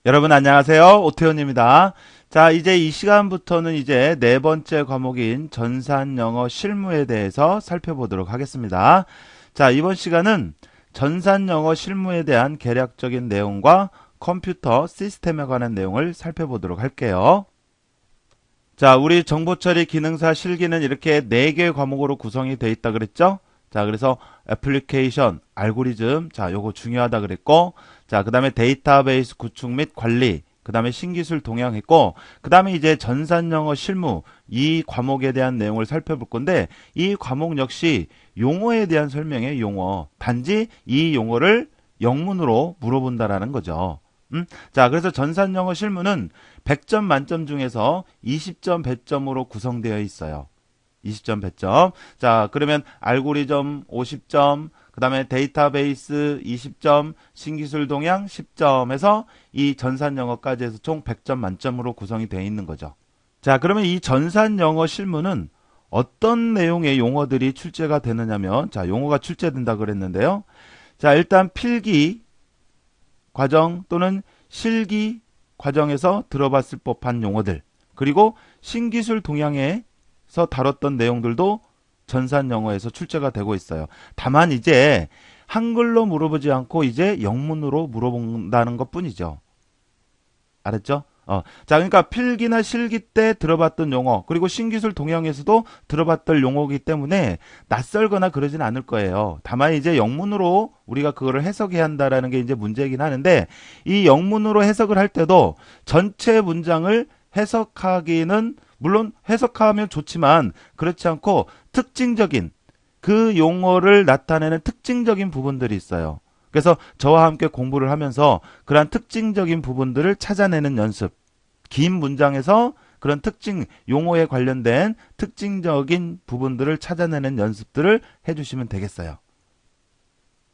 여러분 안녕하세요. 오태훈입니다. 자, 이제 이 시간부터는 이제 네 번째 과목인 전산영어 실무에 대해서 살펴보도록 하겠습니다. 자, 이번 시간은 전산영어 실무에 대한 개략적인 내용과 컴퓨터 시스템에 관한 내용을 살펴보도록 할게요. 자, 우리 정보처리 기능사 실기는 이렇게 4개 과목으로 구성이 되어 있다 그랬죠? 자, 그래서 애플리케이션, 알고리즘, 자, 요거 중요하다 그랬고, 자, 그 다음에 데이터베이스 구축 및 관리, 그 다음에 신기술 동향했고, 그 다음에 이제 전산영어 실무, 이 과목에 대한 내용을 살펴볼 건데, 이 과목 역시 용어에 대한 설명의 용어, 단지 이 용어를 영문으로 물어본다라는 거죠. 자, 그래서 전산영어 실무는 100점 만점 중에서 20점 배점으로 구성되어 있어요. 20점 배점. 자, 그러면 알고리즘 50점, 그 다음에 데이터베이스 20점, 신기술 동향 10점 해서 이 전산영어까지 해서 총 100점 만점으로 구성이 되어 있는 거죠. 자, 그러면 이 전산영어 실무는 어떤 내용의 용어들이 출제가 되느냐면, 자, 용어가 출제된다 그랬는데요. 자, 일단 필기 과정 또는 실기 과정에서 들어봤을 법한 용어들, 그리고 신기술 동향에서 다뤘던 내용들도 전산 영어에서 출제가 되고 있어요. 다만 이제 한글로 물어보지 않고 이제 영문으로 물어본다는 것 뿐이죠. 알았죠? 자, 그러니까 필기나 실기 때 들어봤던 용어, 그리고 신기술 동향에서도 들어봤던 용어이기 때문에 낯설거나 그러진 않을 거예요. 다만 이제 영문으로 우리가 그거를 해석해야 한다라는 게 이제 문제이긴 하는데, 이 영문으로 해석을 할 때도 전체 문장을 해석하기는 물론 해석하면 좋지만 그렇지 않고 특징적인 그 용어를 나타내는 특징적인 부분들이 있어요. 그래서 저와 함께 공부를 하면서 그러한 특징적인 부분들을 찾아내는 연습, 긴 문장에서 그런 특징, 용어에 관련된 특징적인 부분들을 찾아내는 연습들을 해주시면 되겠어요.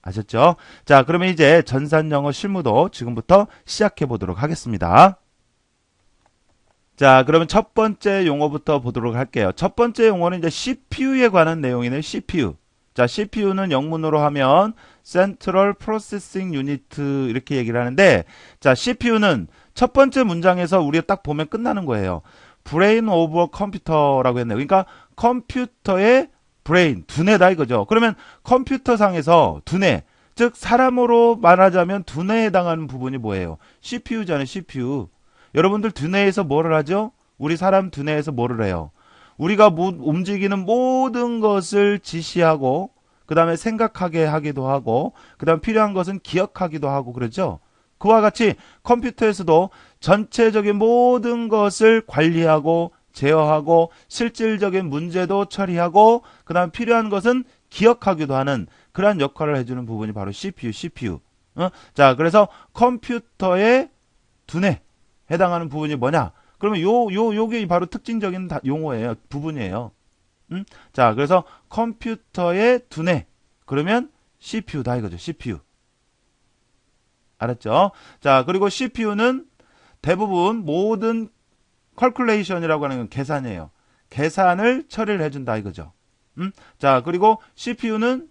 아셨죠? 자, 그러면 이제 전산영어 실무도 지금부터 시작해 보도록 하겠습니다. 자, 그러면 첫 번째 용어부터 보도록 할게요. 첫 번째 용어는 이제 CPU에 관한 내용이네요. CPU. 자, CPU는 영문으로 하면 Central Processing Unit 이렇게 얘기를 하는데, 자, CPU는 첫 번째 문장에서 우리가 딱 보면 끝나는 거예요. Brain of a Computer라고 했네요. 그러니까 컴퓨터의 브레인, 두뇌다 이거죠. 그러면 컴퓨터 상에서 두뇌, 즉 사람으로 말하자면 두뇌에 해당하는 부분이 뭐예요? CPU잖아요, CPU. 여러분들 두뇌에서 뭐를 하죠? 우리 사람 두뇌에서 뭐를 해요? 우리가 움직이는 모든 것을 지시하고, 그 다음에 생각하게 하기도 하고, 그 다음 필요한 것은 기억하기도 하고 그러죠. 그와 같이 컴퓨터에서도 전체적인 모든 것을 관리하고 제어하고 실질적인 문제도 처리하고 그 다음 필요한 것은 기억하기도 하는 그러한 역할을 해주는 부분이 바로 CPU. 자, 그래서 컴퓨터의 두뇌 해당하는 부분이 뭐냐? 그러면 요게 바로 특징적인 용어예요. 부분이에요. 자, 그래서 컴퓨터의 두뇌. 그러면 CPU다 이거죠. CPU. 알았죠? 자, 그리고 CPU는 대부분 모든 컬큘레이션이라고 하는 건 계산이에요. 계산을 처리를 해준다 이거죠. 자, 그리고 CPU는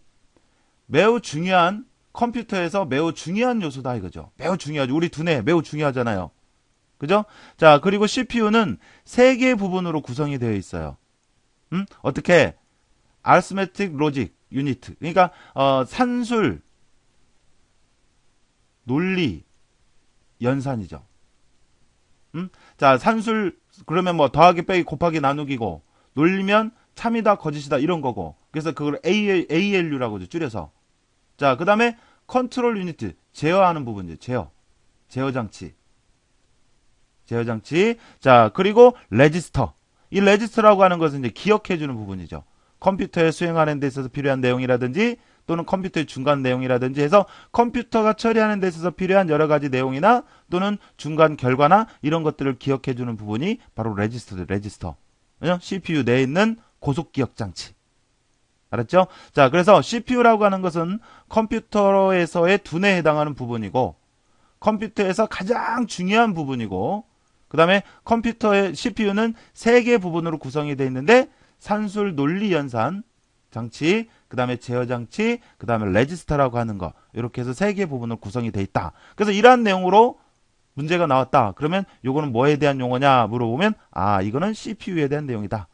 매우 중요한 컴퓨터에서 매우 중요한 요소다 이거죠. 매우 중요하죠. 우리 두뇌 매우 중요하잖아요. 그죠? 자, 그리고 CPU는 세 개의 부분으로 구성이 되어 있어요. 어떻게? Arithmetic Logic Unit. 그러니까 산술, 논리, 연산이죠. 자, 산술 그러면 뭐 더하기 빼기 곱하기 나누기고, 논리면 참이다 거짓이다 이런 거고. 그래서 그걸 ALU라고 줄여서. 자, 그다음에 컨트롤 유니트, 제어하는 부분이죠. 제어 장치. 제어 장치. 자, 그리고 레지스터. 이 레지스터라고 하는 것은 이제 기억해 주는 부분이죠. 컴퓨터에 수행하는 데 있어서 필요한 내용이라든지 또는 컴퓨터의 중간 내용이라든지 해서 컴퓨터가 처리하는 데 있어서 필요한 여러 가지 내용이나 또는 중간 결과나 이런 것들을 기억해 주는 부분이 바로 레지스터. CPU 내에 있는 고속 기억 장치. 알았죠? 자, 그래서 CPU라고 하는 것은 컴퓨터에서의 두뇌에 해당하는 부분이고 컴퓨터에서 가장 중요한 부분이고 그 다음에 컴퓨터의 CPU는 세 개의 부분으로 구성이 되어 있는데 산술 논리 연산 장치, 그 다음에 제어 장치, 그 다음에 레지스터라고 하는 거 이렇게 해서 세 개의 부분으로 구성이 되어 있다. 그래서 이러한 내용으로 문제가 나왔다. 그러면 요거는 뭐에 대한 용어냐 물어보면 아, 이거는 CPU에 대한 내용이다.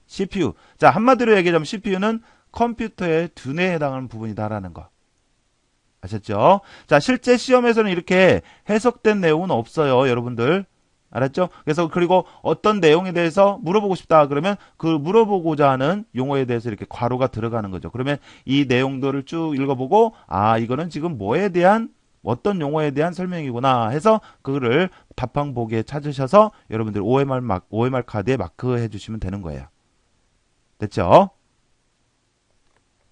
CPU. 자, 한마디로 얘기하자면 CPU는 컴퓨터의 두뇌에 해당하는 부분이다라는 거. 아셨죠? 자, 실제 시험에서는 이렇게 해석된 내용은 없어요, 여러분들. 알았죠? 그래서 그리고 어떤 내용에 대해서 물어보고 싶다 그러면 그 물어보고자 하는 용어에 대해서 이렇게 괄호가 들어가는 거죠. 그러면 이 내용들을 쭉 읽어보고 아, 이거는 지금 뭐에 대한 어떤 용어에 대한 설명이구나 해서 그거를 답방 보기에 찾으셔서 여러분들 OMR 카드에 마크해 주시면 되는 거예요. 됐죠?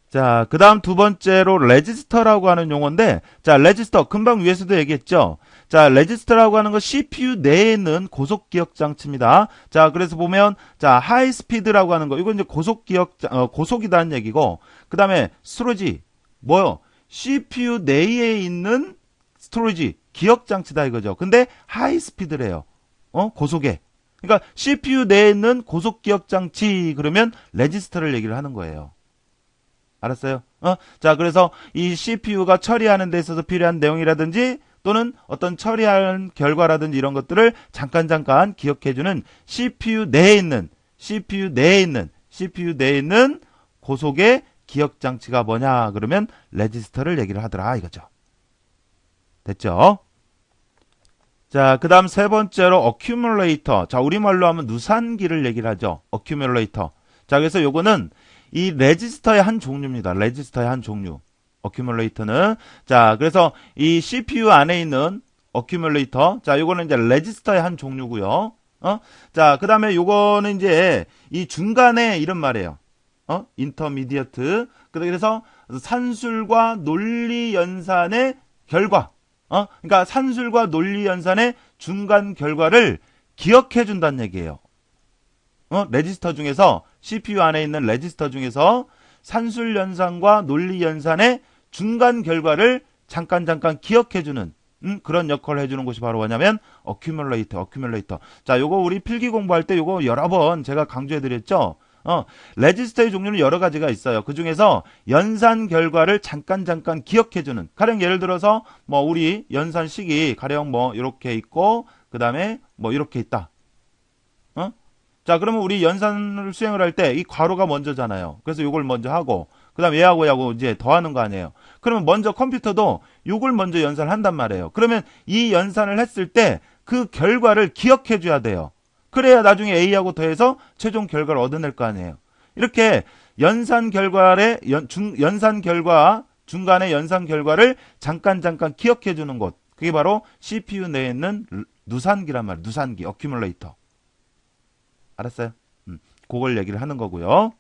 자, 그 다음 두 번째로 레지스터라고 하는 용어인데, 자, 레지스터, 금방 위에서도 얘기했죠? 자, 레지스터라고 하는 건 CPU 내에 있는 고속기억 장치입니다. 자, 그래서 보면, 자, 하이스피드라고 하는 거, 이건 이제 고속이라는 얘기고, 그 다음에 스토리지, 뭐요? CPU 내에 있는 스토리지, 기억 장치다 이거죠. 근데 하이스피드래요. 고속에. 그러니까 CPU 내에 있는 고속기억 장치, 그러면 레지스터를 얘기를 하는 거예요. 알았어요? 자, 그래서 이 CPU가 처리하는 데 있어서 필요한 내용이라든지 또는 어떤 처리한 결과라든지 이런 것들을 잠깐 기억해주는 CPU 내에 있는 고속의 기억 장치가 뭐냐 그러면 레지스터를 얘기를 하더라 이거죠. 됐죠? 자, 그 다음 세 번째로 어큐뮬레이터. 자, 우리말로 하면 누산기를 얘기를 하죠. 어큐뮬레이터. 자, 그래서 요거는 이 레지스터의 한 종류입니다. 레지스터의 한 종류. 어큐뮬레이터는. 자, 그래서 이 CPU 안에 있는 어큐뮬레이터. 자, 요거는 이제 레지스터의 한 종류고요. 자, 그 다음에 요거는 이제 이 중간에 이런 말이에요. 인터미디어트. 그래서 산술과 논리 연산의 결과. 그러니까 산술과 논리 연산의 중간 결과를 기억해 준다는 얘기예요. 레지스터 중에서 CPU 안에 있는 레지스터 중에서 산술 연산과 논리 연산의 중간 결과를 잠깐 기억해주는 그런 역할을 해주는 것이 바로 뭐냐면 어큐뮬레이터. 자, 요거 우리 필기 공부할 때 요거 여러 번 제가 강조해드렸죠. 레지스터의 종류는 여러 가지가 있어요. 그 중에서 연산 결과를 잠깐 기억해주는. 가령 예를 들어서 뭐 우리 연산 식이 가령 뭐 이렇게 있고 그 다음에 뭐 이렇게 있다. 자, 그러면 우리 연산을 수행을 할 때 이 괄호가 먼저잖아요. 그래서 요걸 먼저 하고, 그 다음 얘하고 이제 더하는 거 아니에요. 그러면 먼저 컴퓨터도 요걸 먼저 연산을 한단 말이에요. 그러면 이 연산을 했을 때 그 결과를 기억해 줘야 돼요. 그래야 나중에 A하고 더해서 최종 결과를 얻어낼 거 아니에요. 이렇게 연산 결과의 중간에 연산 결과를 잠깐 기억해 주는 것. 그게 바로 CPU 내에 있는 누산기란 말이에요. 누산기, 어큐뮬레이터. 알았어요? 그걸 얘기를 하는 거고요.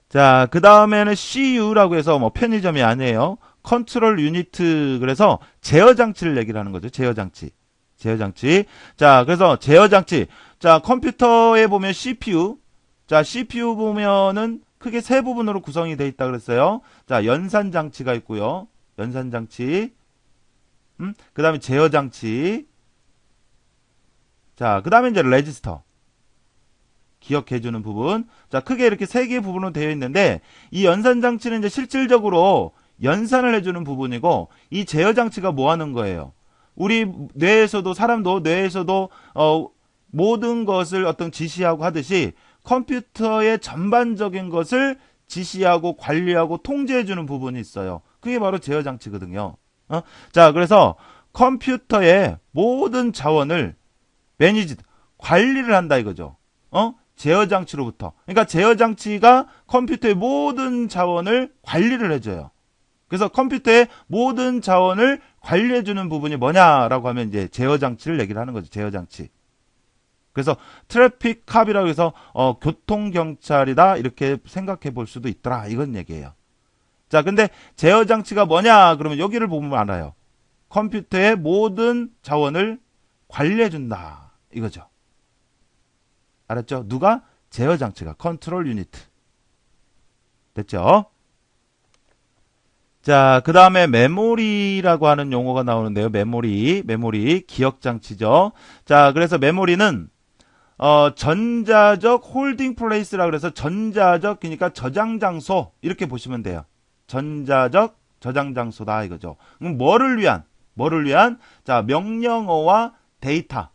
자, 그 다음에는 CU라고 해서 뭐 편의점이 아니에요. 컨트롤 유니트. 그래서 제어 장치를 얘기를 하는 거죠. 제어 장치. 자, 그래서 제어 장치. 자, 컴퓨터에 보면 CPU. 자, CPU 보면은 크게 세 부분으로 구성이 되어 있다 그랬어요. 자, 연산 장치가 있고요. 연산 장치. 그 다음에 제어 장치. 자, 그 다음에 이제 레지스터. 기억해주는 부분. 자, 크게 이렇게 세 개의 부분으로 되어 있는데, 이 연산장치는 이제 실질적으로 연산을 해주는 부분이고, 이 제어장치가 뭐 하는 거예요? 우리 뇌에서도, 사람도 뇌에서도, 모든 것을 어떤 지시하고 하듯이 컴퓨터의 전반적인 것을 지시하고 관리하고 통제해주는 부분이 있어요. 그게 바로 제어장치거든요. 자, 그래서 컴퓨터의 모든 자원을 관리를 한다 이거죠. 제어장치로부터. 그러니까 제어장치가 컴퓨터의 모든 자원을 관리를 해줘요. 그래서 컴퓨터의 모든 자원을 관리해주는 부분이 뭐냐라고 하면 이제 제어장치를 얘기를 하는 거죠. 제어장치. 그래서 트래픽 캅이라고 해서 교통경찰이다 이렇게 생각해 볼 수도 있더라 이건 얘기예요. 자, 근데 제어장치가 뭐냐 그러면 여기를 보면 알아요. 컴퓨터의 모든 자원을 관리해준다 이거죠. 알았죠? 누가? 제어장치가. 컨트롤 유니트. 됐죠? 자, 그 다음에 메모리라고 하는 용어가 나오는데요. 메모리, 기억장치죠. 자, 그래서 메모리는, 전자적 홀딩 플레이스라 그래서 전자적, 그러니까 저장장소. 이렇게 보시면 돼요. 전자적 저장장소다, 이거죠. 그럼 뭐를 위한? 뭐를 위한? 자, 명령어와 데이터.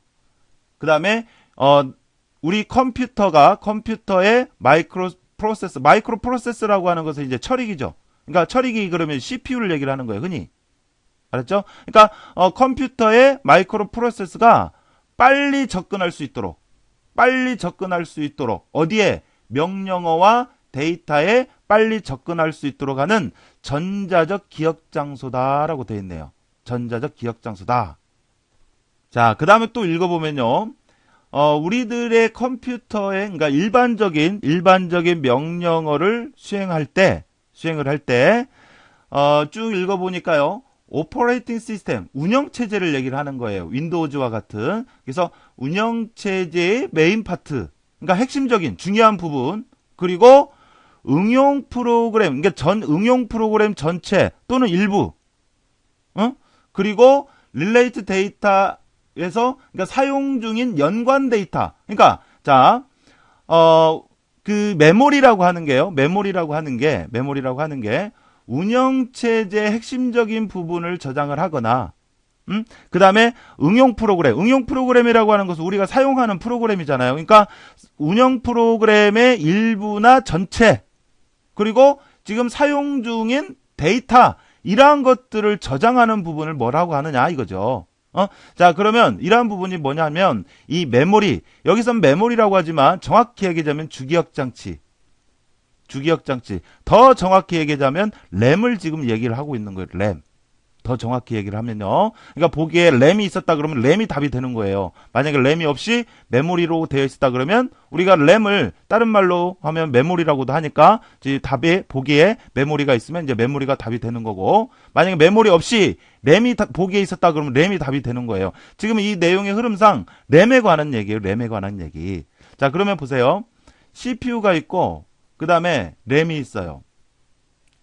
그 다음에, 우리 컴퓨터의 마이크로 프로세스라고 하는 것은 이제 처리기죠. 그러니까 처리기 그러면 CPU를 얘기를 하는 거예요, 흔히. 알았죠? 그러니까, 컴퓨터의 마이크로 프로세스가 빨리 접근할 수 있도록, 어디에? 명령어와 데이터에 빨리 접근할 수 있도록 하는 전자적 기억 장소다라고 되어 있네요. 전자적 기억 장소다. 자, 그 다음에 또 읽어보면요. 우리들의 컴퓨터에, 그러니까 일반적인 명령어를 수행을 할 때, 쭉 읽어보니까요. 오퍼레이팅 시스템, 운영체제를 얘기를 하는 거예요. 윈도우즈와 같은. 그래서 운영체제의 메인 파트, 그러니까 핵심적인 중요한 부분, 그리고 응용 프로그램, 그러니까 응용 프로그램 전체 또는 일부, 그리고 릴레이트 데이터에서, 그러니까 사용 중인 연관 데이터. 그러니까, 자, 그 메모리라고 하는 게 운영체제의 핵심적인 부분을 저장을 하거나, 그 다음에 응용 프로그램이라고 하는 것은 우리가 사용하는 프로그램이잖아요. 그러니까 운영 프로그램의 일부나 전체, 그리고 지금 사용 중인 데이터, 이러한 것들을 저장하는 부분을 뭐라고 하느냐 이거죠. 자, 그러면 이러한 부분이 뭐냐면 이 메모리, 여기선 메모리라고 하지만 정확히 얘기하자면 주기억장치. 더 정확히 얘기하자면 램을 지금 얘기를 하고 있는 거예요. 램. 더 정확히 얘기를 하면요. 그러니까 보기에 램이 있었다 그러면 램이 답이 되는 거예요. 만약에 램이 없이 메모리로 되어 있었다 그러면 우리가 램을 다른 말로 하면 메모리라고도 하니까 답에 보기에 메모리가 있으면 이제 메모리가 답이 되는 거고, 만약에 메모리 없이 램이 보기에 있었다 그러면 램이 답이 되는 거예요. 지금 이 내용의 흐름상 램에 관한 얘기예요. 램에 관한 얘기. 자, 그러면 보세요. CPU가 있고 그 다음에 램이 있어요.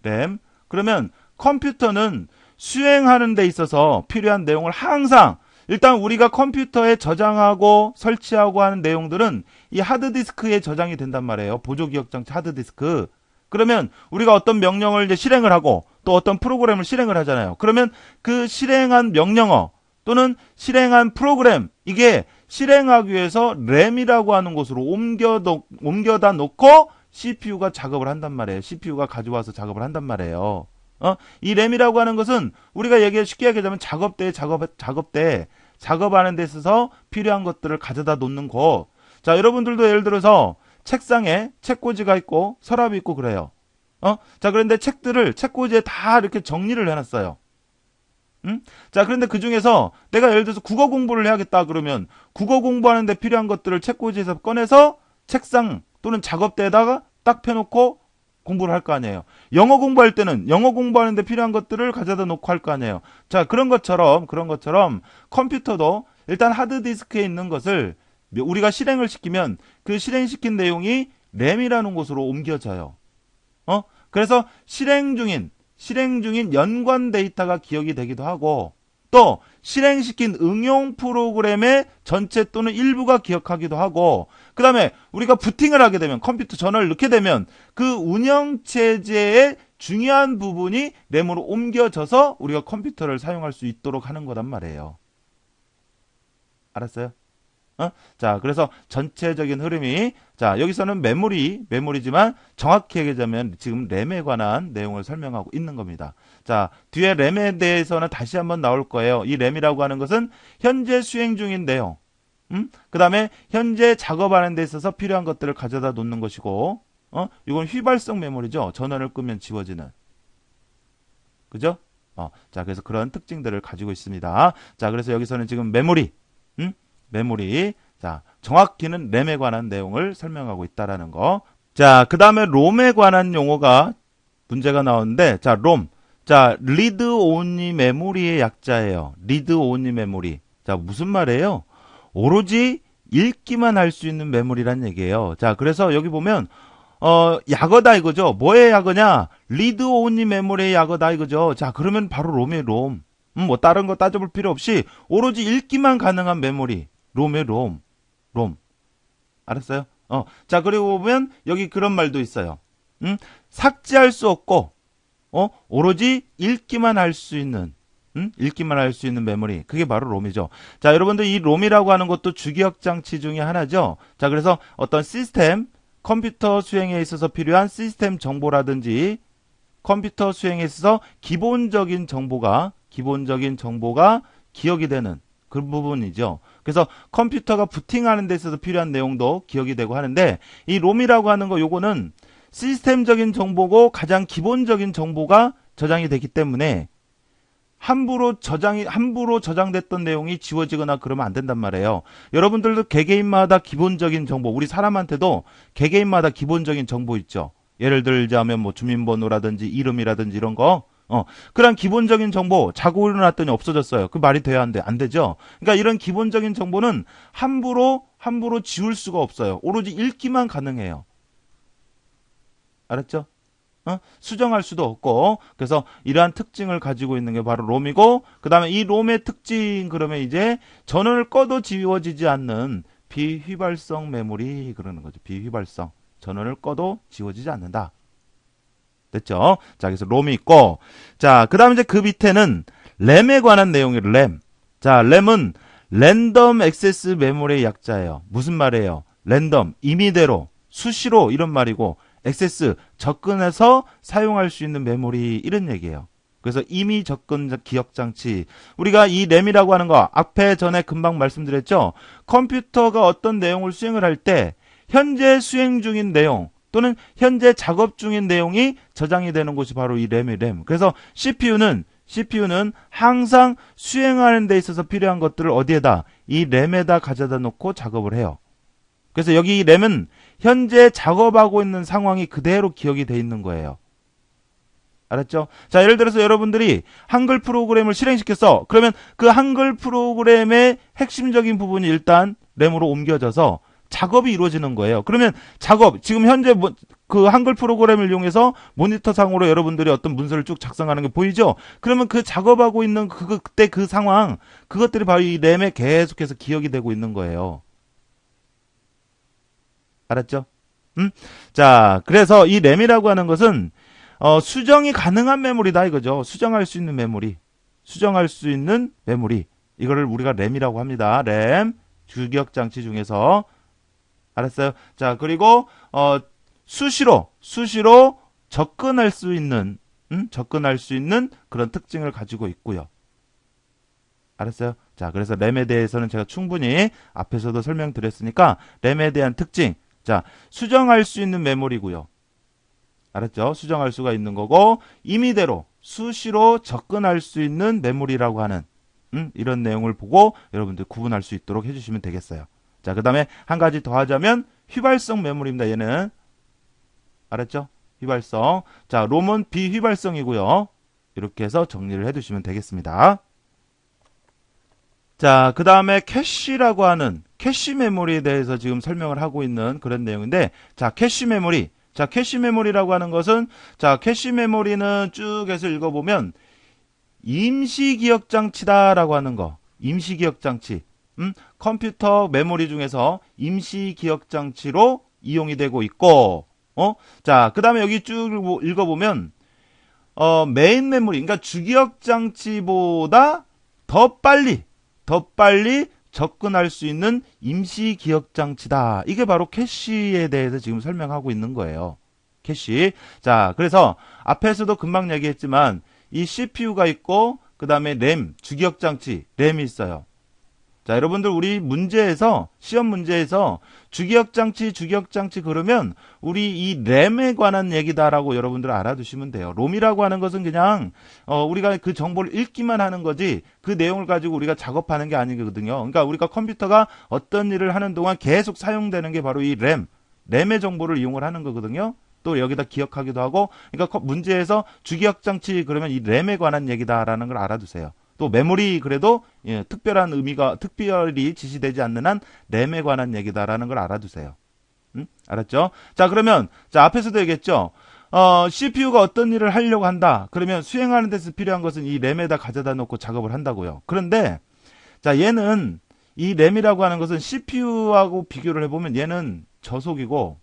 램. 그러면 컴퓨터는 수행하는 데 있어서 필요한 내용을 항상, 일단 우리가 컴퓨터에 저장하고 설치하고 하는 내용들은 이 하드디스크에 저장이 된단 말이에요. 보조기억장치 하드디스크. 그러면 우리가 어떤 명령을 이제 실행을 하고 또 어떤 프로그램을 실행을 하잖아요. 그러면 그 실행한 명령어 또는 실행한 프로그램, 이게 실행하기 위해서 램이라고 하는 곳으로 옮겨다 놓고 CPU가 작업을 한단 말이에요. CPU가 가져와서 작업을 한단 말이에요. 이 램이라고 하는 것은 우리가 쉽게 얘기하자면 작업하는 데 있어서 필요한 것들을 가져다 놓는 곳. 자, 여러분들도 예를 들어서 책상에 책꽂이가 있고 서랍이 있고 그래요. 자, 그런데 책들을 책꽂이에 다 이렇게 정리를 해놨어요. 자, 그런데 그 중에서 내가 예를 들어서 국어 공부를 해야겠다 그러면 국어 공부하는데 필요한 것들을 책꽂이에서 꺼내서 책상 또는 작업대에다가 딱 펴놓고 공부를 할 거 아니에요. 영어 공부할 때는 영어 공부하는데 필요한 것들을 가져다 놓고 할 거 아니에요. 자, 그런 것처럼 컴퓨터도 일단 하드디스크에 있는 것을 우리가 실행을 시키면 그 실행시킨 내용이 램이라는 곳으로 옮겨져요. 그래서 실행 중인 연관 데이터가 기억이 되기도 하고, 또 실행시킨 응용 프로그램의 전체 또는 일부가 기억하기도 하고, 그 다음에 우리가 부팅을 하게 되면, 컴퓨터 전원을 넣게 되면 그 운영체제의 중요한 부분이 램으로 옮겨져서 우리가 컴퓨터를 사용할 수 있도록 하는 거란 말이에요. 알았어요? 자, 그래서 전체적인 흐름이, 자, 여기서는 메모리지만 정확히 얘기하자면 지금 램에 관한 내용을 설명하고 있는 겁니다. 자, 뒤에 램에 대해서는 다시 한번 나올 거예요. 이 램이라고 하는 것은 현재 수행 중인 내용, 그 다음에 현재 작업하는 데 있어서 필요한 것들을 가져다 놓는 것이고, 이건 휘발성 메모리죠. 전원을 끄면 지워지는. 그죠? 자, 그래서 그런 특징들을 가지고 있습니다. 자, 그래서 여기서는 지금 메모리, 자, 정확히는 램에 관한 내용을 설명하고 있다라는 거. 자, 그 다음에 롬에 관한 용어가 문제가 나오는데, 자, 롬. 자, 리드 온리 메모리의 약자예요. 리드 온리 메모리. 자, 무슨 말이에요? 오로지 읽기만 할 수 있는 메모리란 얘기예요. 자, 그래서 여기 보면 약어다 이거죠. 뭐의 약어냐? 리드 온리 메모리의 약어다 이거죠. 자, 그러면 바로 롬이에요, 롬. 뭐 다른 거 따져볼 필요 없이 오로지 읽기만 가능한 메모리. 롬의 롬. 알았어요? 자, 그리고 보면 여기 그런 말도 있어요. 삭제할 수 없고 오로지 읽기만 할 수 있는 읽기만 할 수 있는 메모리. 그게 바로 롬이죠. 자, 여러분들 이 롬이라고 하는 것도 주기억 장치 중에 하나죠. 자, 그래서 어떤 시스템, 컴퓨터 수행에 있어서 필요한 시스템 정보라든지 컴퓨터 수행에 있어서 기본적인 정보가 기억이 되는 그 부분이죠. 그래서 컴퓨터가 부팅하는 데 있어서 필요한 내용도 기억이 되고 하는데 이 롬이라고 하는 거 요거는 시스템적인 정보고 가장 기본적인 정보가 저장이 되기 때문에 함부로 저장됐던 내용이 지워지거나 그러면 안 된단 말이에요. 여러분들도 개개인마다 기본적인 정보, 우리 사람한테도 개개인마다 기본적인 정보 있죠. 예를 들자면 뭐 주민번호라든지 이름이라든지 이런 거, 그런 기본적인 정보 자고 일어났더니 없어졌어요. 그 말이 돼야 안 되죠. 그러니까 이런 기본적인 정보는 함부로 지울 수가 없어요. 오로지 읽기만 가능해요. 알았죠? 수정할 수도 없고, 그래서 이러한 특징을 가지고 있는 게 바로 롬이고, 그 다음에 이 롬의 특징, 그러면 이제 전원을 꺼도 지워지지 않는 비휘발성 메모리, 그러는 거죠. 비휘발성. 전원을 꺼도 지워지지 않는다. 됐죠? 자, 그래서 롬이 있고, 자, 그 다음에 이제 그 밑에는 램에 관한 내용이에요, 램. 자, 램은 랜덤 액세스 메모리의 약자예요. 무슨 말이에요? 랜덤, 임의대로, 수시로, 이런 말이고, 액세스, 접근해서 사용할 수 있는 메모리, 이런 얘기예요. 그래서 임의 접근 기억 장치. 우리가 이 램이라고 하는 거, 앞에 전에 금방 말씀드렸죠? 컴퓨터가 어떤 내용을 수행을 할 때, 현재 수행 중인 내용, 또는 현재 작업 중인 내용이 저장이 되는 곳이 바로 이 램이 램. 그래서 CPU는 항상 수행하는 데 있어서 필요한 것들을 어디에다? 이 램에다 가져다 놓고 작업을 해요. 그래서 여기 이 램은 현재 작업하고 있는 상황이 그대로 기억이 돼 있는 거예요. 알았죠? 자, 예를 들어서 여러분들이 한글 프로그램을 실행시켰어. 그러면 그 한글 프로그램의 핵심적인 부분이 일단 램으로 옮겨져서 작업이 이루어지는 거예요. 그러면 지금 현재 그 한글 프로그램을 이용해서 모니터 상으로 여러분들이 어떤 문서를 쭉 작성하는 게 보이죠? 그러면 그 작업하고 있는 그때 그 상황, 그것들이 바로 이 램에 계속해서 기억이 되고 있는 거예요. 알았죠? 자, 그래서 이 램이라고 하는 것은 수정이 가능한 메모리다 이거죠. 수정할 수 있는 메모리. 이거를 우리가 램이라고 합니다. 램, 주기억 장치 중에서. 알았어요? 자, 그리고 수시로 접근할 수 있는 그런 특징을 가지고 있고요. 알았어요? 자, 그래서 램에 대해서는 제가 충분히 앞에서도 설명드렸으니까 램에 대한 특징. 자, 수정할 수 있는 메모리고요. 알았죠? 수정할 수가 있는 거고 임의대로 수시로 접근할 수 있는 메모리라고 하는 이런 내용을 보고 여러분들 구분할 수 있도록 해주시면 되겠어요. 자, 그 다음에 한 가지 더 하자면 휘발성 메모리입니다. 얘는 알았죠? 휘발성. 자, 롬은 비휘발성이고요. 이렇게 해서 정리를 해두시면 되겠습니다. 자, 그 다음에 캐시라고 하는 캐시 메모리에 대해서 지금 설명을 하고 있는 그런 내용인데, 자, 캐시 메모리. 자, 캐시 메모리라고 하는 것은, 자, 캐시 메모리는 쭉 해서 읽어보면, 임시기억장치다라고 하는 거. 임시기억장치. 컴퓨터 메모리 중에서 임시기억장치로 이용이 되고 있고, 자, 그 다음에 여기 쭉 읽어보면, 메인 메모리, 그러니까 주기억장치보다 더 빨리 접근할 수 있는 임시 기억 장치다. 이게 바로 캐시에 대해서 지금 설명하고 있는 거예요. 캐시. 자, 그래서 앞에서도 금방 얘기했지만 이 CPU가 있고 그 다음에 램, 주기억 장치, 램이 있어요. 자, 여러분들 우리 시험 문제에서 주기억 장치 그러면 우리 이 램에 관한 얘기다라고 여러분들 알아두시면 돼요. 롬이라고 하는 것은 그냥 우리가 그 정보를 읽기만 하는 거지 그 내용을 가지고 우리가 작업하는 게 아니거든요. 그러니까 우리가 컴퓨터가 어떤 일을 하는 동안 계속 사용되는 게 바로 이 램의 정보를 이용을 하는 거거든요. 또 여기다 기억하기도 하고, 그러니까 문제에서 주기억 장치 그러면 이 램에 관한 얘기다라는 걸 알아두세요. 또 메모리 그래도 특별한 의미가 특별히 지시되지 않는 한 램에 관한 얘기다라는 걸 알아두세요. 알았죠? 자, 그러면 자, 앞에서도 얘기했죠. CPU가 어떤 일을 하려고 한다. 그러면 수행하는 데서 필요한 것은 이 램에다 가져다 놓고 작업을 한다고요. 그런데 자, 얘는 이 램이라고 하는 것은 CPU하고 비교를 해보면 얘는 저속이고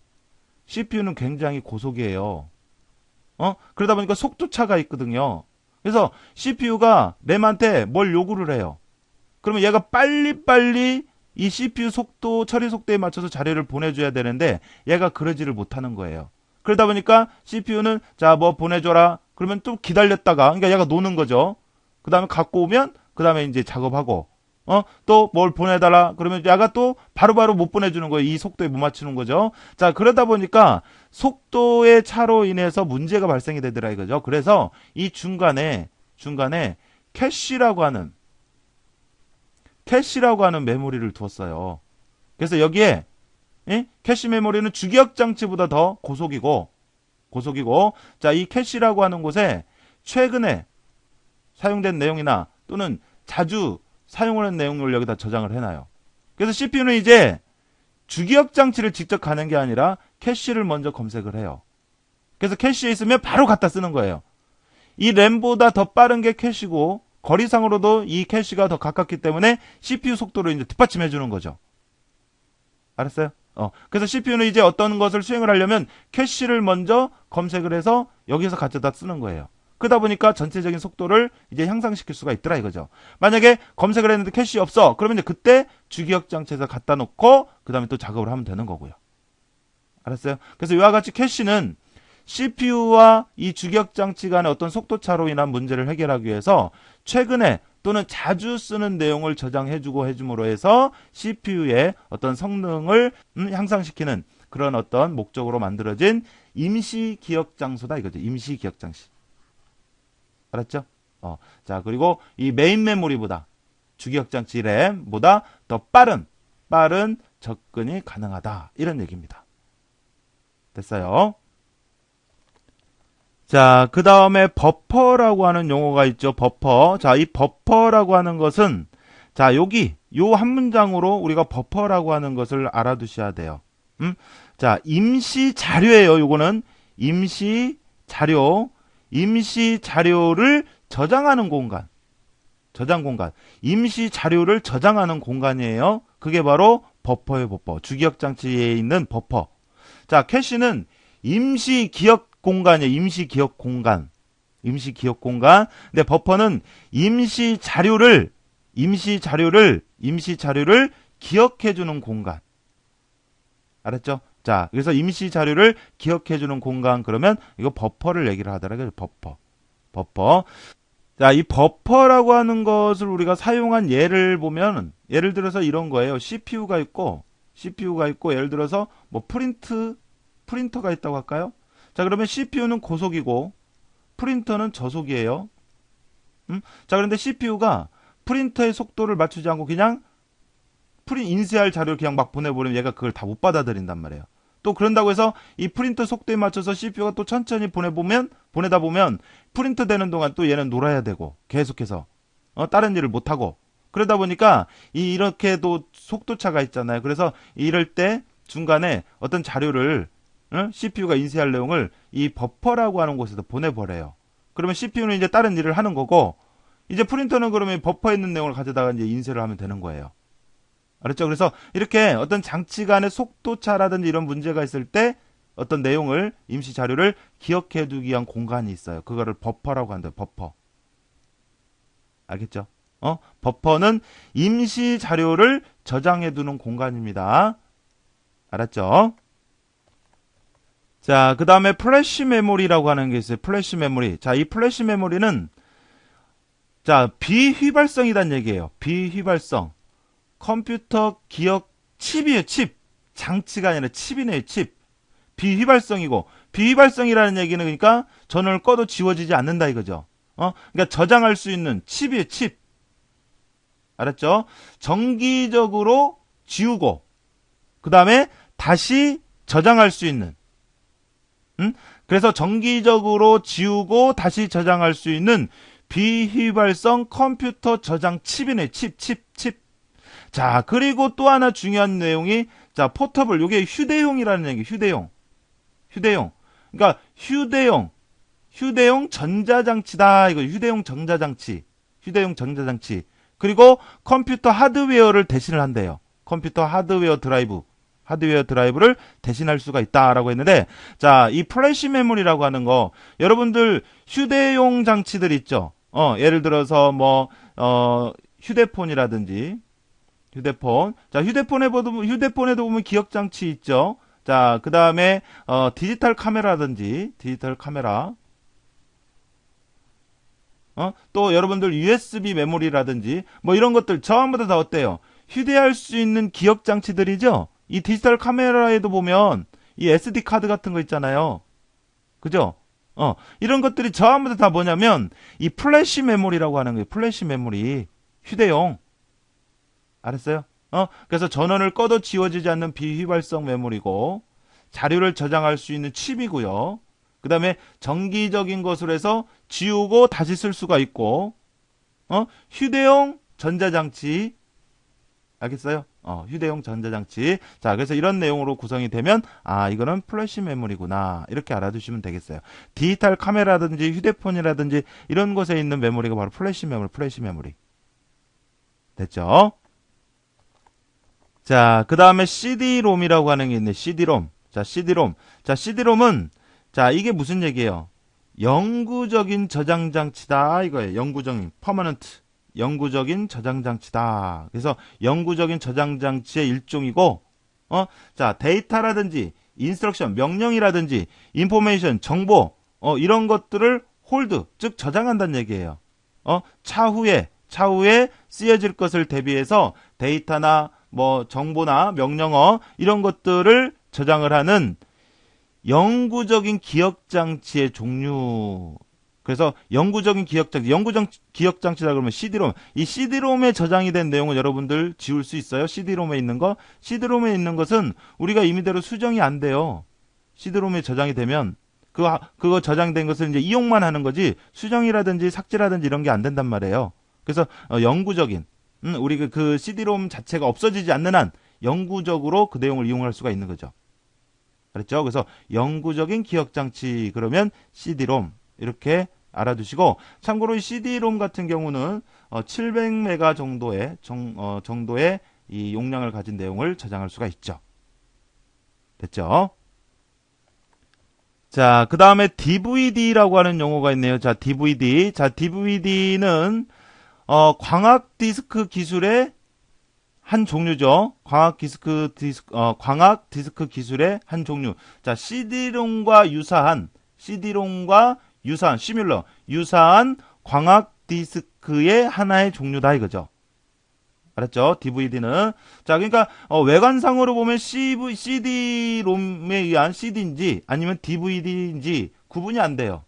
CPU는 굉장히 고속이에요. 그러다 보니까 속도 차가 있거든요. 그래서 CPU가 램한테 뭘 요구를 해요. 그러면 얘가 빨리빨리 이 CPU 속도, 처리 속도에 맞춰서 자료를 보내줘야 되는데 얘가 그러지를 못하는 거예요. 그러다 보니까 CPU는 자, 뭐 보내줘라. 그러면 또 기다렸다가, 그러니까 얘가 노는 거죠. 그 다음에 갖고 오면 그 다음에 이제 작업하고, 또 뭘 보내달라. 그러면 얘가 또 바로바로 못 보내주는 거예요. 이 속도에 못 맞추는 거죠. 자, 그러다 보니까 속도의 차로 인해서 문제가 발생이 되더라 이거죠. 그래서 이 중간에 캐시라고 하는 메모리를 두었어요. 그래서 여기에 캐시 메모리는 주기억 장치보다 더 고속이고, 자, 이 캐시라고 하는 곳에 최근에 사용된 내용이나 또는 자주 사용하는 내용을 여기다 저장을 해놔요. 그래서 CPU는 이제 주기억 장치를 직접 가는 게 아니라 캐시를 먼저 검색을 해요. 그래서 캐시에 있으면 바로 갖다 쓰는 거예요. 이 램보다 더 빠른 게 캐시고, 거리상으로도 이 캐시가 더 가깝기 때문에 CPU 속도를 이제 뒷받침해 주는 거죠. 알았어요? 그래서 CPU는 이제 어떤 것을 수행을 하려면 캐시를 먼저 검색을 해서 여기서 가져다 쓰는 거예요. 그러다 보니까 전체적인 속도를 이제 향상시킬 수가 있더라 이거죠. 만약에 검색을 했는데 캐시 없어. 그러면 이제 그때 주기억 장치에서 갖다 놓고 그 다음에 또 작업을 하면 되는 거고요. 알았어요? 그래서 이와 같이 캐시는 CPU와 이 주기억 장치 간의 어떤 속도 차로 인한 문제를 해결하기 위해서 최근에 또는 자주 쓰는 내용을 저장해주고 해줌으로 해서 CPU의 어떤 성능을 향상시키는 그런 어떤 목적으로 만들어진 임시 기억 장소다 이거죠. 임시 기억 장치. 알았죠? 자, 그리고 이 메인 메모리보다 주기억 장치 램보다 더 빠른 접근이 가능하다. 이런 얘기입니다. 됐어요? 자, 그 다음에 버퍼라고 하는 용어가 있죠. 버퍼. 자, 이 버퍼라고 하는 것은, 자, 여기, 요 한 문장으로 우리가 버퍼라고 하는 것을 알아두셔야 돼요. 자, 임시 자료예요. 요거는 임시 자료를 저장하는 공간. 저장 공간. 임시 자료를 저장하는 공간이에요. 그게 바로 버퍼예요, 버퍼. 주기억 장치에 있는 버퍼. 자, 캐시는 임시 기억 공간이에요. 임시 기억 공간. 근데 버퍼는 임시 자료를 기억해주는 공간. 알았죠? 자, 그래서 임시 자료를 기억해주는 공간, 그러면 이거 버퍼를 얘기를 하더라고요. 버퍼. 자, 이 버퍼라고 하는 것을 우리가 사용한 예를 보면, 예를 들어서 이런 거예요. CPU가 있고, 예를 들어서 뭐 프린터가 있다고 할까요? 자, 그러면 CPU는 고속이고 프린터는 저속이에요. 자, 그런데 CPU가 프린터의 속도를 맞추지 않고 그냥 인쇄할 자료를 그냥 막 보내버리면 얘가 그걸 다 못 받아들인단 말이에요. 또 그런다고 해서 이 프린터 속도에 맞춰서 CPU가 또 천천히 보내다 보면 프린터 되는 동안 또 얘는 놀아야 되고 계속해서 다른 일을 못 하고, 그러다 보니까 이렇게도 속도차가 있잖아요. 그래서 이럴 때 중간에 어떤 자료를 CPU가 인쇄할 내용을 이 버퍼라고 하는 곳에서 보내버려요. 그러면 CPU는 이제 다른 일을 하는 거고, 이제 프린터는 그러면 버퍼에 있는 내용을 가져다가 이제 인쇄를 하면 되는 거예요. 알았죠? 그래서 이렇게 어떤 장치 간의 속도차라든지 이런 문제가 있을 때 어떤 내용을, 임시 자료를 기억해 두기 위한 공간이 있어요. 그거를 버퍼라고 한대요. 버퍼. 알겠죠? 버퍼는 임시 자료를 저장해 두는 공간입니다. 알았죠? 자, 그 다음에 플래시 메모리라고 하는 게 있어요. 플래시 메모리. 자, 이 플래시 메모리는, 자, 비휘발성이란 얘기예요. 비휘발성. 컴퓨터 기억 칩이에요. 칩. 장치가 아니라 칩이네요. 칩. 비휘발성이고, 비휘발성이라는 얘기는 그러니까 전원을 꺼도 지워지지 않는다 이거죠. 그러니까 저장할 수 있는 칩이에요. 칩. 알았죠? 정기적으로 지우고, 그 다음에 다시 저장할 수 있는, 그래서 정기적으로 지우고 다시 저장할 수 있는 비휘발성 컴퓨터 저장 칩이네. 칩. 자, 그리고 또 하나 중요한 내용이, 자, 포터블. 요게 휴대용이라는 얘기. 휴대용. 그러니까 휴대용 전자장치다. 이거 휴대용 전자장치. 그리고 컴퓨터 하드웨어를 대신을 한대요. 컴퓨터 하드웨어 드라이브. 하드웨어 드라이브를 대신할 수가 있다라고 했는데, 자, 이 플래시 메모리라고 하는 거, 여러분들 휴대용 장치들 있죠? 예를 들어서 뭐, 휴대폰이라든지, 휴대폰. 자, 휴대폰에도 보면 기억 장치 있죠? 자, 그 다음에, 디지털 카메라든지, 디지털 카메라. 또 여러분들 USB 메모리라든지, 뭐 이런 것들 전부 다 어때요? 휴대할 수 있는 기억 장치들이죠? 이 디지털 카메라에도 보면 이 SD 카드 같은 거 있잖아요. 그죠? 이런 것들이 전부 다 뭐냐면 이 플래시 메모리라고 하는 거예요. 플래시 메모리. 휴대용. 알았어요? 그래서 전원을 꺼도 지워지지 않는 비휘발성 메모리고 자료를 저장할 수 있는 칩이고요. 그 다음에 정기적인 것으로 해서 지우고 다시 쓸 수가 있고 휴대용 전자장치. 알겠어요? 휴대용 전자장치. 자, 그래서 이런 내용으로 구성이 되면, 이거는 플래시 메모리구나. 이렇게 알아두시면 되겠어요. 디지털 카메라든지 휴대폰이라든지 이런 곳에 있는 메모리가 바로 플래시 메모리. 됐죠? 자, 그 다음에 CD-ROM이라고 하는 게 있네. CD-ROM. 자, CD-ROM. 자, CD-ROM은, 자, 이게 무슨 얘기예요? 영구적인 저장 장치다. 이거예요. 영구적인 저장 장치다. 그래서 영구적인 저장 장치의 일종이고, 자, 데이터라든지, 인스트럭션, 명령이라든지, 인포메이션, 정보, 이런 것들을 홀드, 즉 저장한다는 얘기예요. 차후에 쓰여질 것을 대비해서 데이터나 뭐 정보나 명령어 이런 것들을 저장을 하는 영구적인 기억 장치의 종류. 그래서 영구적인 기억 장치다 그러면 CD-ROM. 이 CD-ROM에 저장이 된 내용은 여러분들 지울 수 있어요? CD-ROM에 있는 거? CD-ROM에 있는 것은 우리가 임의대로 수정이 안 돼요. CD-ROM에 저장이 되면 그거 저장된 것을 이제 이용만 하는 거지 수정이라든지 삭제라든지 이런 게 안 된단 말이에요. 그래서 영구적인 우리 그 CD-ROM 자체가 없어지지 않는 한 영구적으로 그 내용을 이용할 수가 있는 거죠. 그랬죠? 그래서 영구적인 기억 장치 그러면 CD-ROM 이렇게 알아두시고, 참고로 이 CD-ROM 같은 경우는 700메가 정도의 이 용량을 가진 내용을 저장할 수가 있죠. 됐죠? 자, 그 다음에 DVD라고 하는 용어가 있네요. 자, DVD. 자, DVD는 광학 디스크 기술의 한 종류죠. 광학 디스크 기술의 한 종류. 자, CD-ROM과 시뮬러, 유사한 광학 디스크의 하나의 종류다 이거죠. 알았죠? DVD는. 자, 그러니까 외관상으로 보면 CD-ROM에 의한 CD인지 아니면 DVD인지 구분이 안 돼요.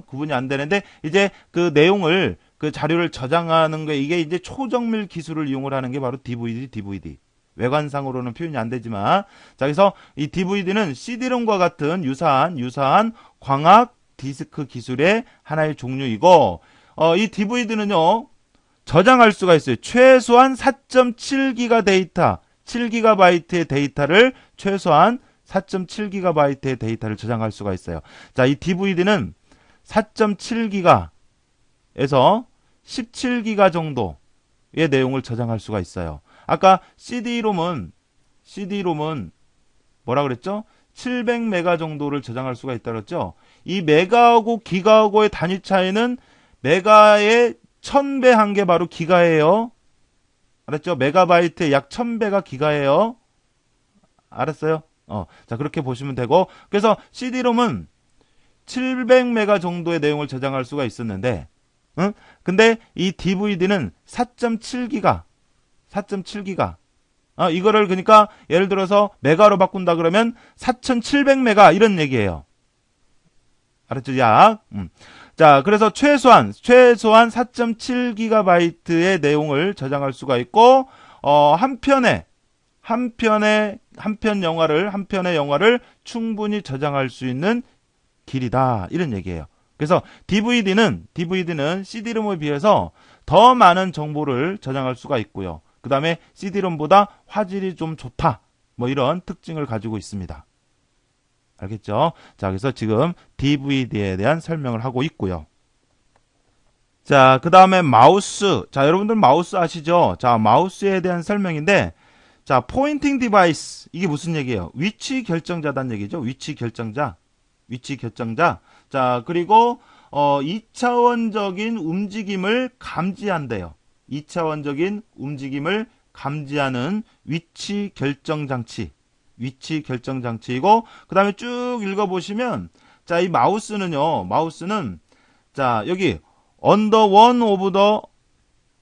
구분이 안 되는데 이제 그 내용을 그 자료를 저장하는 거 이게 이제 초정밀 기술을 이용을 하는 게 바로 DVD. 외관상으로는 표현이 안 되지만, 자, 그래서 이 DVD는 CD-ROM과 같은 유사한 광학 디스크 기술의 하나의 종류이고, 이 DVD는요, 저장할 수가 있어요. 최소한 4.7기가 데이터, 7GB의 데이터를 최소한 4.7GB의 데이터를 저장할 수가 있어요. 자, 이 DVD는 4.7기가에서 17기가 정도의 내용을 저장할 수가 있어요. 아까 CD-ROM은 뭐라 그랬죠? 700메가 정도를 저장할 수가 있다 그랬죠? 이 메가하고 기가하고의 단위 차이는 메가의 1000배 한 게 바로 기가예요. 알았죠? 메가바이트의 약 1000배가 기가예요. 알았어요? 자, 그렇게 보시면 되고, 그래서 CD-ROM은 700메가 정도의 내용을 저장할 수가 있었는데, 근데 이 DVD는 4.7기가. 이거를 그러니까 예를 들어서 메가로 바꾼다 그러면 4700메가 이런 얘기예요. 알았죠? 약. 자, 그래서 최소한 4.7GB의 내용을 저장할 수가 있고, 한 편의 영화를 충분히 저장할 수 있는 길이다. 이런 얘기예요. 그래서 DVD는 CD-ROM에 비해서 더 많은 정보를 저장할 수가 있고요. 그 다음에 CD-ROM보다 화질이 좀 좋다. 뭐 이런 특징을 가지고 있습니다. 알겠죠? 자, 그래서 지금 DVD에 대한 설명을 하고 있고요. 자, 그 다음에 마우스. 자, 여러분들 마우스 아시죠? 자, 마우스에 대한 설명인데, 자, 포인팅 디바이스. 이게 무슨 얘기예요? 위치 결정자단 얘기죠. 위치 결정자. 위치 결정자. 자, 그리고 2차원적인 움직임을 감지한대요. 2차원적인 움직임을 감지하는 위치 결정 장치. 위치 결정 장치이고, 그 다음에 쭉 읽어보시면, 자, 이 마우스는, 자, 여기, under one of the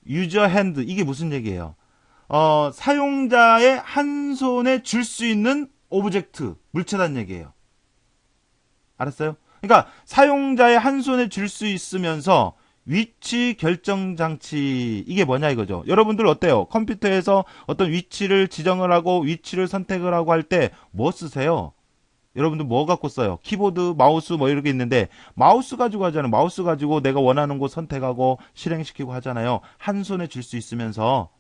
user hand. 이게 무슨 얘기예요? 사용자의 한 손에 줄 수 있는 오브젝트, 물체란 얘기예요. 알았어요? 그러니까 사용자의 한 손에 줄 수 있으면서 위치 결정 장치, 이게 뭐냐 이거죠. 여러분들 어때요? 컴퓨터에서 어떤 위치를 지정을 하고 위치를 선택을 하고 할 때 뭐 쓰세요? 여러분들 뭐 갖고 써요? 키보드, 마우스 뭐 이렇게 있는데 마우스 가지고 하잖아요. 마우스 가지고 내가 원하는 곳 선택하고 실행시키고 하잖아요. 한 손에 줄 수 있으면서.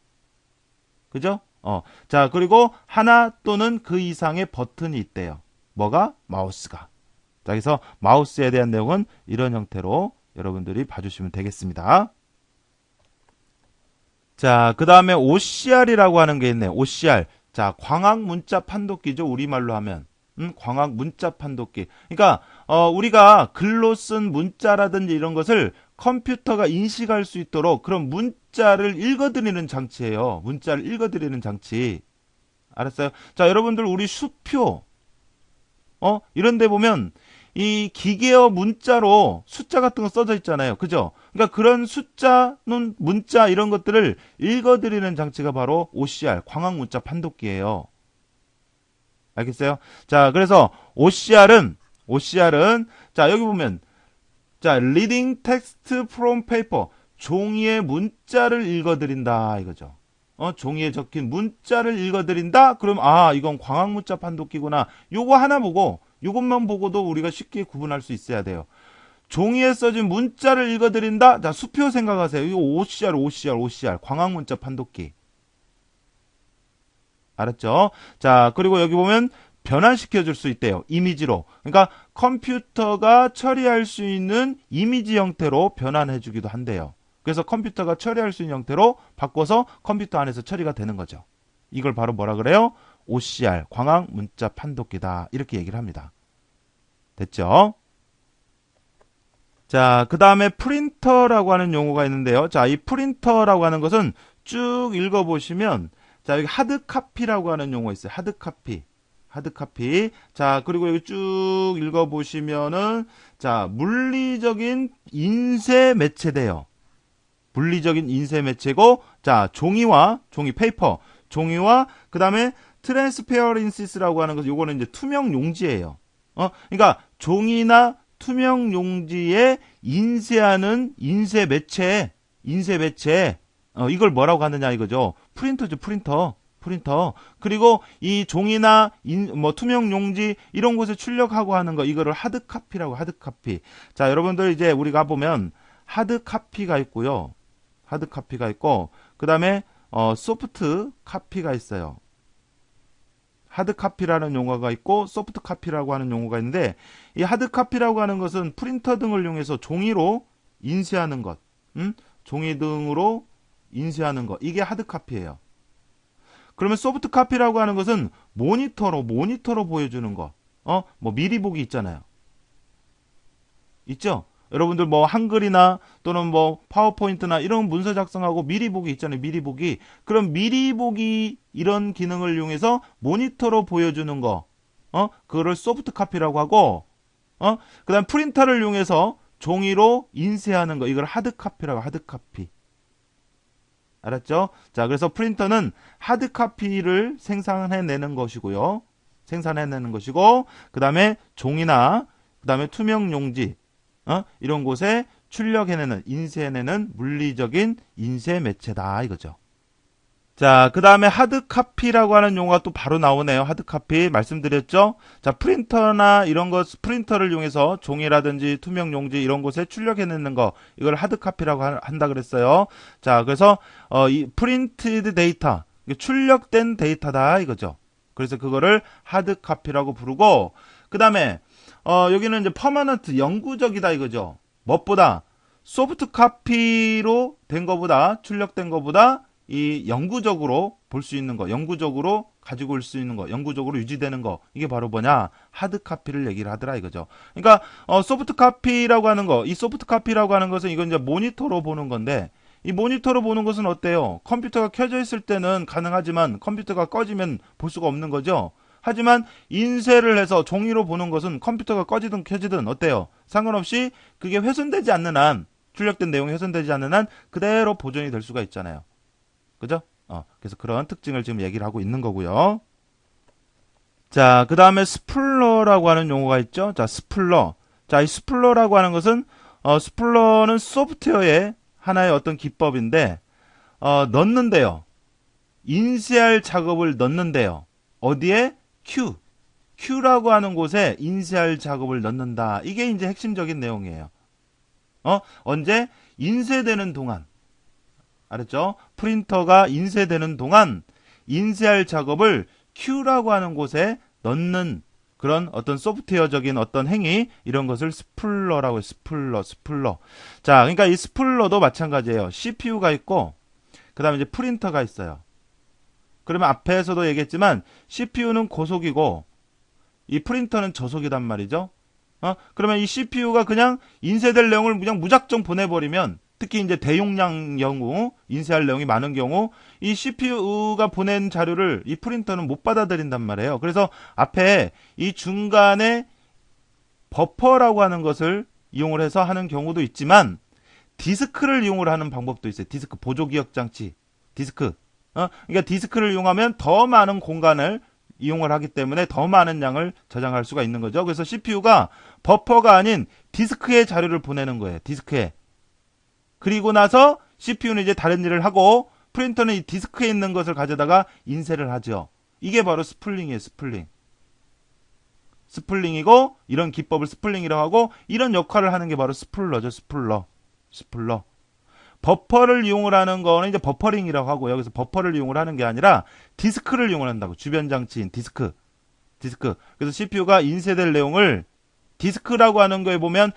그죠? 자, 그리고 하나 또는 그 이상의 버튼이 있대요. 뭐가? 마우스가. 자, 그래서 마우스에 대한 내용은 이런 형태로 여러분들이 봐주시면 되겠습니다. 자, 그 다음에 OCR이라고 하는 게 있네요. OCR. 자, 광학 문자 판독기죠. 우리말로 하면. 광학 문자 판독기. 그러니까, 우리가 글로 쓴 문자라든지 이런 것을 컴퓨터가 인식할 수 있도록 그런 문자를 읽어드리는 장치예요. 문자를 읽어드리는 장치. 알았어요? 자, 여러분들 우리 수표, 이런 데 보면 이 기계어 문자로 숫자 같은 거 써져 있잖아요. 그죠? 그러니까 그런 숫자는 문자 이런 것들을 읽어드리는 장치가 바로 OCR, 광학 문자 판독기예요. 알겠어요? 자, 그래서 OCR은 자, 여기 보면 자, reading text from paper. 종이의 문자를 읽어드린다 이거죠. 종이에 적힌 문자를 읽어드린다? 그럼 이건 광학 문자 판독기구나. 요거 하나 보고 이것만 보고도 우리가 쉽게 구분할 수 있어야 돼요. 종이에 써진 문자를 읽어드린다. 자, 수표 생각하세요. 이거 OCR. 광학 문자 판독기. 알았죠? 자, 그리고 여기 보면 변환시켜 줄 수 있대요. 이미지로. 그러니까 컴퓨터가 처리할 수 있는 이미지 형태로 변환해 주기도 한대요. 그래서 컴퓨터가 처리할 수 있는 형태로 바꿔서 컴퓨터 안에서 처리가 되는 거죠. 이걸 바로 뭐라 그래요? OCR, 광학 문자 판독기다. 이렇게 얘기를 합니다. 됐죠? 자, 그 다음에 프린터라고 하는 용어가 있는데요. 자, 이 프린터라고 하는 것은 쭉 읽어보시면, 자, 여기 하드카피라고 하는 용어 있어요. 하드카피. 자, 그리고 여기 쭉 읽어보시면은, 자, 물리적인 인쇄 매체돼요. 물리적인 인쇄 매체고, 자, 종이 페이퍼, 종이와, 그 다음에 트랜스페어런시스라고 하는 것은 요거는 이제 투명 용지예요. 그러니까 종이나 투명 용지에 인쇄하는 인쇄 매체, 이걸 뭐라고 하느냐 이거죠. 프린터죠, 프린터. 그리고 이 종이나 투명 용지 이런 곳에 출력하고 하는 거 이거를 하드카피라고 하드카피. 자, 여러분들 이제 우리가 보면 하드카피가 있고요. 하드카피가 있고 그다음에 소프트 카피가 있어요. 하드카피라는 용어가 있고 소프트 카피라고 하는 용어가 있는데 이 하드카피라고 하는 것은 프린터 등을 이용해서 종이로 인쇄하는 것. 종이 등으로 인쇄하는 것. 이게 하드카피예요. 그러면 소프트 카피라고 하는 것은 모니터로 보여주는 거. 뭐 미리 보기 있잖아요. 있죠? 여러분들 뭐 한글이나 또는 뭐 파워포인트나 이런 문서 작성하고 미리 보기 있잖아요. 미리 보기. 그럼 미리 보기 이런 기능을 이용해서 모니터로 보여주는 거. 그거를 소프트 카피라고 하고 그다음 프린터를 이용해서 종이로 인쇄하는 거. 이걸 하드카피라고 하드카피. 알았죠? 자, 그래서 프린터는 하드카피를 생산해내는 것이고요. 그 다음에 종이나, 그 다음에 투명 용지, 이런 곳에 출력해내는, 인쇄해내는 물리적인 인쇄 매체다, 이거죠. 자, 그 다음에 하드카피라고 하는 용어가 또 바로 나오네요. 하드카피 말씀드렸죠? 자, 프린터나 이런 것, 프린터를 이용해서 종이라든지 투명 용지 이런 곳에 출력해내는 거, 이걸 하드카피라고 한다 그랬어요. 자, 그래서 이 프린티드 데이터, 출력된 데이터다 이거죠. 그래서 그거를 하드카피라고 부르고, 그 다음에 여기는 이제 퍼머넌트, 영구적이다 이거죠. 무엇보다 소프트 카피로 된 거보다 출력된 거보다 이 영구적으로 볼 수 있는 거, 영구적으로 가지고 올 수 있는 거, 영구적으로 유지되는 거, 이게 바로 뭐냐? 하드 카피를 얘기를 하더라 이거죠. 그러니까 소프트 카피라고 하는 거, 이 소프트 카피라고 하는 것은 이건 이제 모니터로 보는 건데, 이 모니터로 보는 것은 어때요? 컴퓨터가 켜져 있을 때는 가능하지만 컴퓨터가 꺼지면 볼 수가 없는 거죠. 하지만 인쇄를 해서 종이로 보는 것은 컴퓨터가 꺼지든 켜지든 어때요? 상관없이 그게 훼손되지 않는 한, 출력된 내용이 훼손되지 않는 한 그대로 보존이 될 수가 있잖아요. 그죠? 그래서 그런 특징을 지금 얘기를 하고 있는 거고요. 자, 그 다음에 스플러라고 하는 용어가 있죠. 자, 스플러. 자, 이 스플러라고 하는 것은, 스플러는 소프트웨어의 하나의 어떤 기법인데, 넣는데요. 인쇄할 작업을 넣는데요. 어디에? Q라고 하는 곳에 인쇄할 작업을 넣는다. 이게 이제 핵심적인 내용이에요. 언제? 인쇄되는 동안. 알았죠? 프린터가 인쇄되는 동안 인쇄할 작업을 Q라고 하는 곳에 넣는 그런 어떤 소프트웨어적인 어떤 행위, 이런 것을 스플러라고 해요. 스플러. 자, 그러니까 이 스플러도 마찬가지예요. CPU가 있고, 그 다음에 이제 프린터가 있어요. 그러면 앞에서도 얘기했지만, CPU는 고속이고, 이 프린터는 저속이단 말이죠. 그러면 이 CPU가 그냥 인쇄될 내용을 그냥 무작정 보내버리면, 특히 이제 대용량 경우, 인쇄할 내용이 많은 경우, 이 CPU가 보낸 자료를 이 프린터는 못 받아들인단 말이에요. 그래서 앞에 이 중간에 버퍼라고 하는 것을 이용을 해서 하는 경우도 있지만, 디스크를 이용을 하는 방법도 있어요. 디스크, 보조기억 장치, 디스크. 그러니까 디스크를 이용하면 더 많은 공간을 이용을 하기 때문에 더 많은 양을 저장할 수가 있는 거죠. 그래서 CPU가 버퍼가 아닌 디스크에 자료를 보내는 거예요. 디스크에. 그리고 나서 CPU는 이제 다른 일을 하고, 프린터는 이 디스크에 있는 것을 가져다가 인쇄를 하죠. 이게 바로 스플링이에요. 스플링이고, 이런 기법을 스플링이라고 하고, 이런 역할을 하는 게 바로 스플러죠. 스플러. 버퍼를 이용을 하는 거는 이제 버퍼링이라고 하고요. 여기서 버퍼를 이용을 하는 게 아니라 디스크를 이용을 한다고. 주변 장치인 디스크. 그래서 CPU가 인쇄될 내용을 디스크라고 하는 거에 보면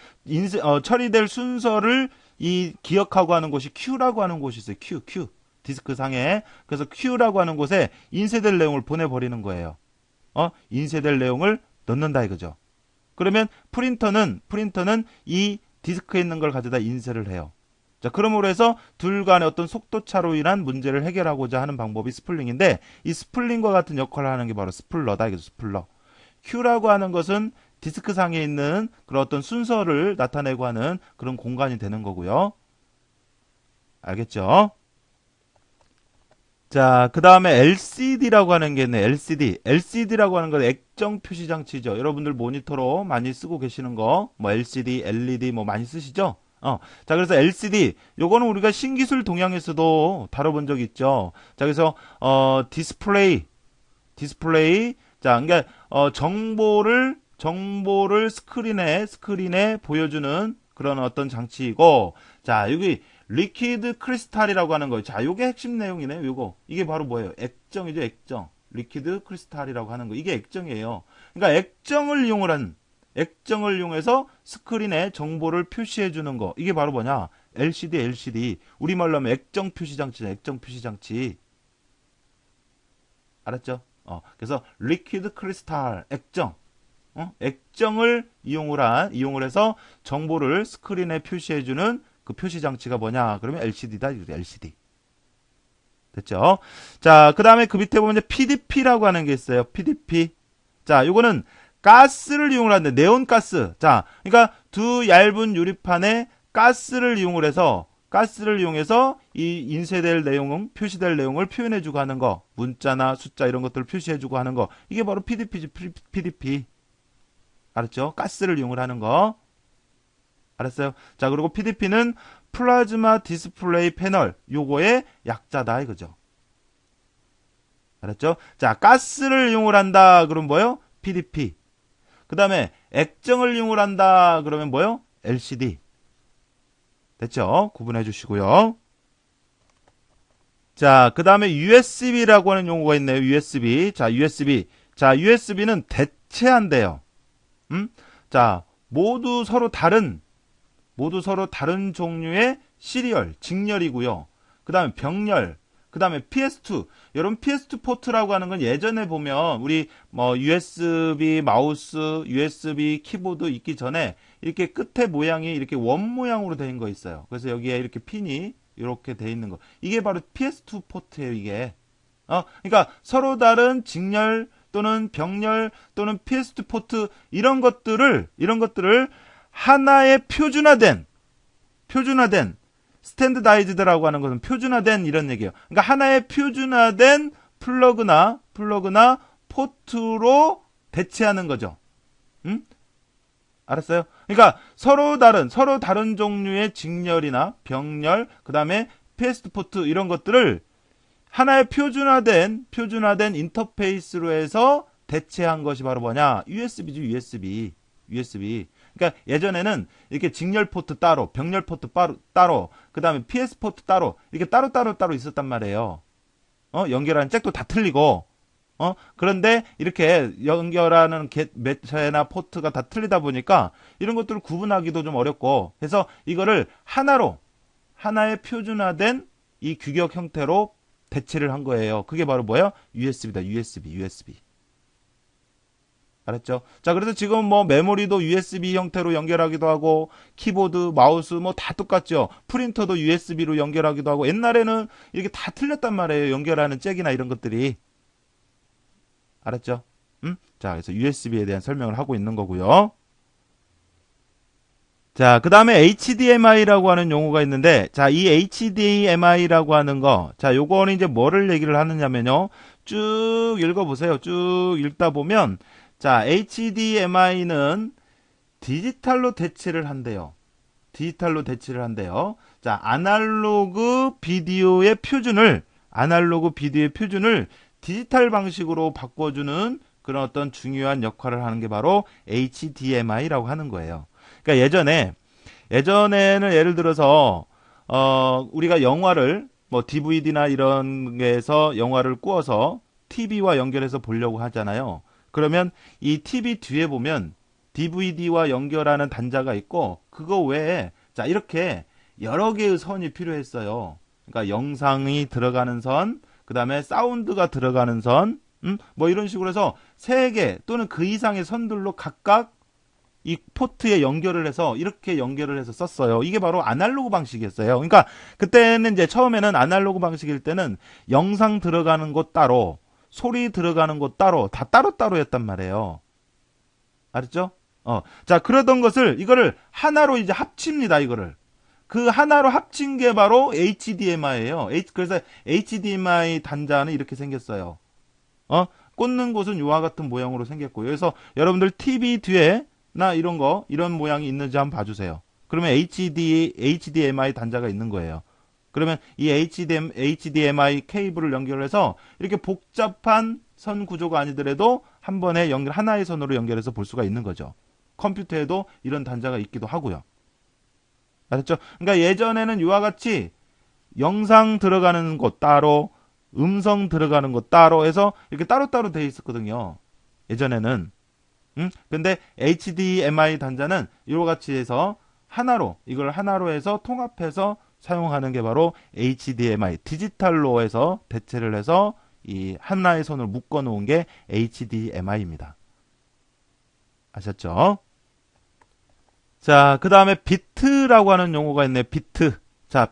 처리될 순서를 이 기억하고 하는 곳이 Q라고 하는 곳이 있어요. Q. 디스크 상에. 그래서 Q라고 하는 곳에 인쇄될 내용을 보내버리는 거예요. 인쇄될 내용을 넣는다 이거죠. 그러면 프린터는 이 디스크에 있는 걸 가져다 인쇄를 해요. 자, 그러므로 해서 둘 간의 어떤 속도차로 인한 문제를 해결하고자 하는 방법이 스플링인데, 이 스플링과 같은 역할을 하는 게 바로 스플러다. 이게 스플러. Q라고 하는 것은 디스크 상에 있는 그런 어떤 순서를 나타내고 하는 그런 공간이 되는 거고요. 알겠죠? 자, 그 다음에 LCD라고 하는 게 있네. LCD라고 하는 건 액정 표시 장치죠. 여러분들 모니터로 많이 쓰고 계시는 거, 뭐 LCD, LED 뭐 많이 쓰시죠? 자, 그래서 LCD, 요거는 우리가 신기술 동향에서도 다뤄본 적 있죠. 자, 그래서, 디스플레이. 자, 그러니까, 정보를 스크린에 보여주는 그런 어떤 장치이고, 자, 여기, 리퀴드 크리스탈이라고 하는 거. 자, 요게 핵심 내용이네요, 요거. 이게 바로 뭐예요? 액정이죠, 액정. 리퀴드 크리스탈이라고 하는 거. 이게 액정이에요. 그러니까 액정을 이용해서 스크린에 정보를 표시해 주는 거. 이게 바로 뭐냐? LCD. 우리말로 하면 액정 표시 장치죠. 액정 표시 장치. 알았죠? 그래서 리퀴드 크리스탈 액정. 액정을 이용을 해서 정보를 스크린에 표시해 주는 그 표시 장치가 뭐냐? 그러면 LCD다. LCD. 됐죠? 자, 그다음에 그 밑에 보면 이제 PDP라고 하는 게 있어요. PDP. 자, 요거는 가스를 이용을 하는데, 네온가스. 자, 그러니까 두 얇은 유리판에 가스를 이용해서 이 인쇄될 내용, 표시될 내용을 표현해주고 하는 거, 문자나 숫자 이런 것들을 표시해주고 하는 거, 이게 바로 PDP지, PDP. 알았죠? 가스를 이용을 하는 거. 알았어요? 자, 그리고 PDP는 플라즈마 디스플레이 패널, 요거의 약자다 이거죠. 알았죠? 자, 가스를 이용을 한다. 그럼 뭐요? PDP. 그 다음에 액정을 이용을 한다. 그러면 뭐요? LCD. 됐죠? 구분해 주시고요. 자, 그 다음에 USB라고 하는 용어가 있네요. USB. 자, USB는 대체한대요. 자, 모두 서로 다른 종류의 시리얼, 직렬이고요. 그 다음에 병렬, 그 다음에 PS2. 여러분 PS2 포트라고 하는 건 예전에 보면 우리 뭐 USB 마우스, USB 키보드 있기 전에 이렇게 끝에 모양이 이렇게 원 모양으로 된 거 있어요. 그래서 여기에 이렇게 핀이 이렇게 돼 있는 거. 이게 바로 PS2 포트예요, 이게. 그러니까 서로 다른 직렬 또는 병렬 또는 PS2 포트 이런 것들을 하나의 표준화된 스탠드다이즈드라고 하는 것은 표준화된 이런 얘기예요. 그러니까 하나의 표준화된 플러그나 포트로 대체하는 거죠. 응? 알았어요? 그러니까 서로 다른 종류의 직렬이나 병렬, 그 다음에 PS2 포트 이런 것들을 하나의 표준화된 인터페이스로 해서 대체한 것이 바로 뭐냐? USB죠, USB. 그러니까 예전에는 이렇게 직렬 포트 따로, 병렬 포트 따로, 그 다음에 PS 포트 따로, 이렇게 따로 있었단 말이에요. 연결하는 잭도 다 틀리고, 그런데 이렇게 연결하는 매체나 포트가 다 틀리다 보니까 이런 것들을 구분하기도 좀 어렵고, 해서 이거를 하나의 표준화된 이 규격 형태로 대체를 한 거예요. 그게 바로 뭐예요? USB다, USB. 알았죠? 자, 그래서 지금 뭐 메모리도 USB 형태로 연결하기도 하고, 키보드, 마우스 뭐 다 똑같죠? 프린터도 USB로 연결하기도 하고, 옛날에는 이렇게 다 틀렸단 말이에요. 연결하는 잭이나 이런 것들이. 알았죠? 자, 그래서 USB에 대한 설명을 하고 있는 거고요. 자, 그 다음에 HDMI라고 하는 용어가 있는데, 자, 이 HDMI라고 하는 거, 자, 요거는 이제 뭐를 얘기를 하느냐면요. 쭉 읽어보세요. 쭉 읽다 보면, 자, HDMI는 디지털로 대체를 한대요. 자, 아날로그 비디오의 표준을 디지털 방식으로 바꿔주는 그런 어떤 중요한 역할을 하는 게 바로 HDMI라고 하는 거예요. 그러니까 예전에는 예를 들어서 우리가 영화를 뭐 DVD나 이런 게에서 영화를 구워서 TV와 연결해서 보려고 하잖아요. 그러면 이 TV 뒤에 보면 DVD와 연결하는 단자가 있고 그거 외에 자 이렇게 여러 개의 선이 필요했어요. 그러니까 영상이 들어가는 선, 그 다음에 사운드가 들어가는 선, 뭐 이런 식으로 해서 3개 또는 그 이상의 선들로 각각 이 포트에 연결을 해서 이렇게 연결을 해서 썼어요. 이게 바로 아날로그 방식이었어요. 그러니까 그때는 이제 처음에는 아날로그 방식일 때는 영상 들어가는 곳 따로, 소리 들어가는 곳 따로, 다 따로따로였단 말이에요. 알았죠? 자, 그러던 것을 이거를 하나로 이제 합칩니다. 이거를. 그 하나로 합친 게 바로 HDMI예요. 그래서 HDMI 단자는 이렇게 생겼어요. 꽂는 곳은 이와 같은 모양으로 생겼고요. 그래서 여러분들 TV 뒤에 나 이런 모양이 있는지 한번 봐주세요. 그러면 HDMI 단자가 있는 거예요. 그러면 이 HDMI 케이블을 연결해서 이렇게 복잡한 선 구조가 아니더라도 한 번에 하나의 선으로 연결해서 볼 수가 있는 거죠. 컴퓨터에도 이런 단자가 있기도 하고요. 알았죠? 그러니까 예전에는 이와 같이 영상 들어가는 곳 따로, 음성 들어가는 곳 따로 해서 이렇게 따로따로 되어 있었거든요. 예전에는. 근데 HDMI 단자는 이와 같이 해서 이걸 하나로 해서 통합해서 사용하는 게 바로 HDMI, 디지털로 해서 대체를 해서 이 하나의 선을 묶어 놓은 게 HDMI입니다. 아셨죠? 자, 그 다음에 비트라고 하는 용어가 있네요. 비트. 자,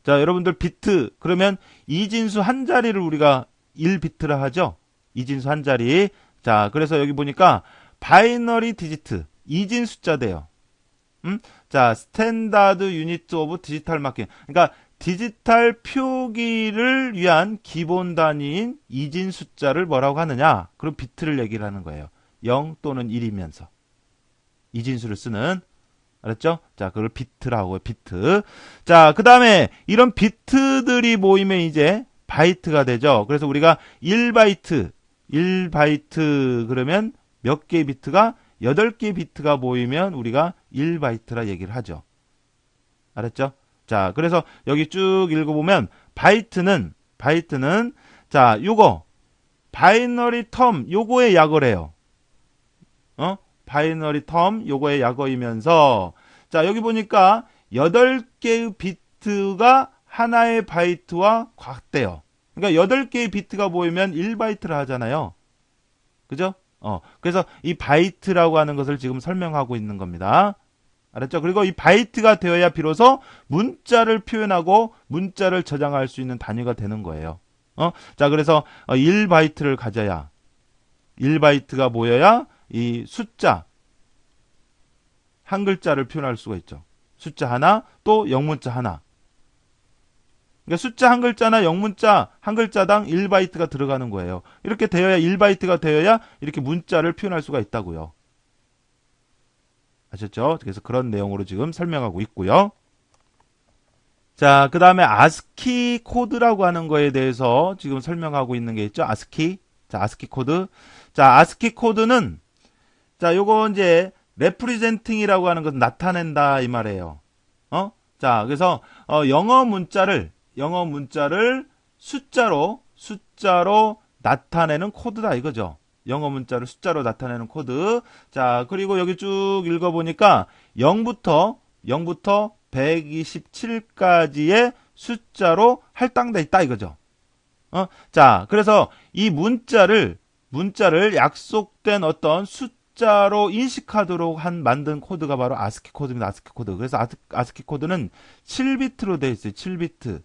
여러분들 비트. 그러면 이진수 한 자리를 우리가 1비트라 하죠? 이진수 한 자리. 자, 그래서 여기 보니까 바이너리 디지트. 이진 숫자대요. 자, 스탠다드 유니트 오브 디지털 마킹. 그러니까 디지털 표기를 위한 기본 단위인 이진 숫자를 뭐라고 하느냐? 그럼 비트를 얘기를 하는 거예요. 0 또는 1이면서. 이진수를 쓰는. 알았죠? 자, 그걸 비트라고 해요. 비트. 자, 그 다음에 이런 비트들이 모이면 이제 바이트가 되죠. 그래서 우리가 1바이트 그러면 몇 개의 비트가 8개의 비트가 모이면 우리가 1바이트라 얘기를 하죠. 알았죠? 자, 그래서 여기 쭉 읽어보면 바이트는 자, 요거 바이너리 텀 요거의 약어래요. 바이너리 텀 요거의 약어이면서 자, 여기 보니까 8개의 비트가 하나의 바이트와 같대요. 그러니까 8개의 비트가 보이면 1바이트를 하잖아요. 그죠? 그래서 이 바이트라고 하는 것을 지금 설명하고 있는 겁니다. 알았죠? 그리고 이 바이트가 되어야 비로소 문자를 표현하고 문자를 저장할 수 있는 단위가 되는 거예요. 자, 그래서 1바이트를 가져야 1바이트가 모여야 이 숫자 한 글자를 표현할 수가 있죠. 숫자 하나, 또 영문자 하나. 그러니까 숫자 한 글자나 영문자 한 글자당 1바이트가 들어가는 거예요. 이렇게 되어야 1바이트가 되어야 이렇게 문자를 표현할 수가 있다고요. 아셨죠? 그래서 그런 내용으로 지금 설명하고 있고요. 자, 그 다음에 아스키 코드라고 하는 거에 대해서 지금 설명하고 있는 게 있죠. 아스키. 자, 아스키 코드. 자, 아스키 코드는 자, 요거 이제 representing이라고 하는 것은 나타낸다 이 말이에요. 자, 그래서 영어 문자를 숫자로 나타내는 코드다 이거죠. 영어 문자를 숫자로 나타내는 코드. 자, 그리고 여기 쭉 읽어보니까 0부터 127까지의 숫자로 할당돼 있다 이거죠. 자, 그래서 이 문자를 약속된 어떤 숫자로 인식하도록 만든 코드가 바로 아스키 코드입니다. 아스키 코드. 그래서 아스키 코드는 7비트로 되어 있어요. 7비트.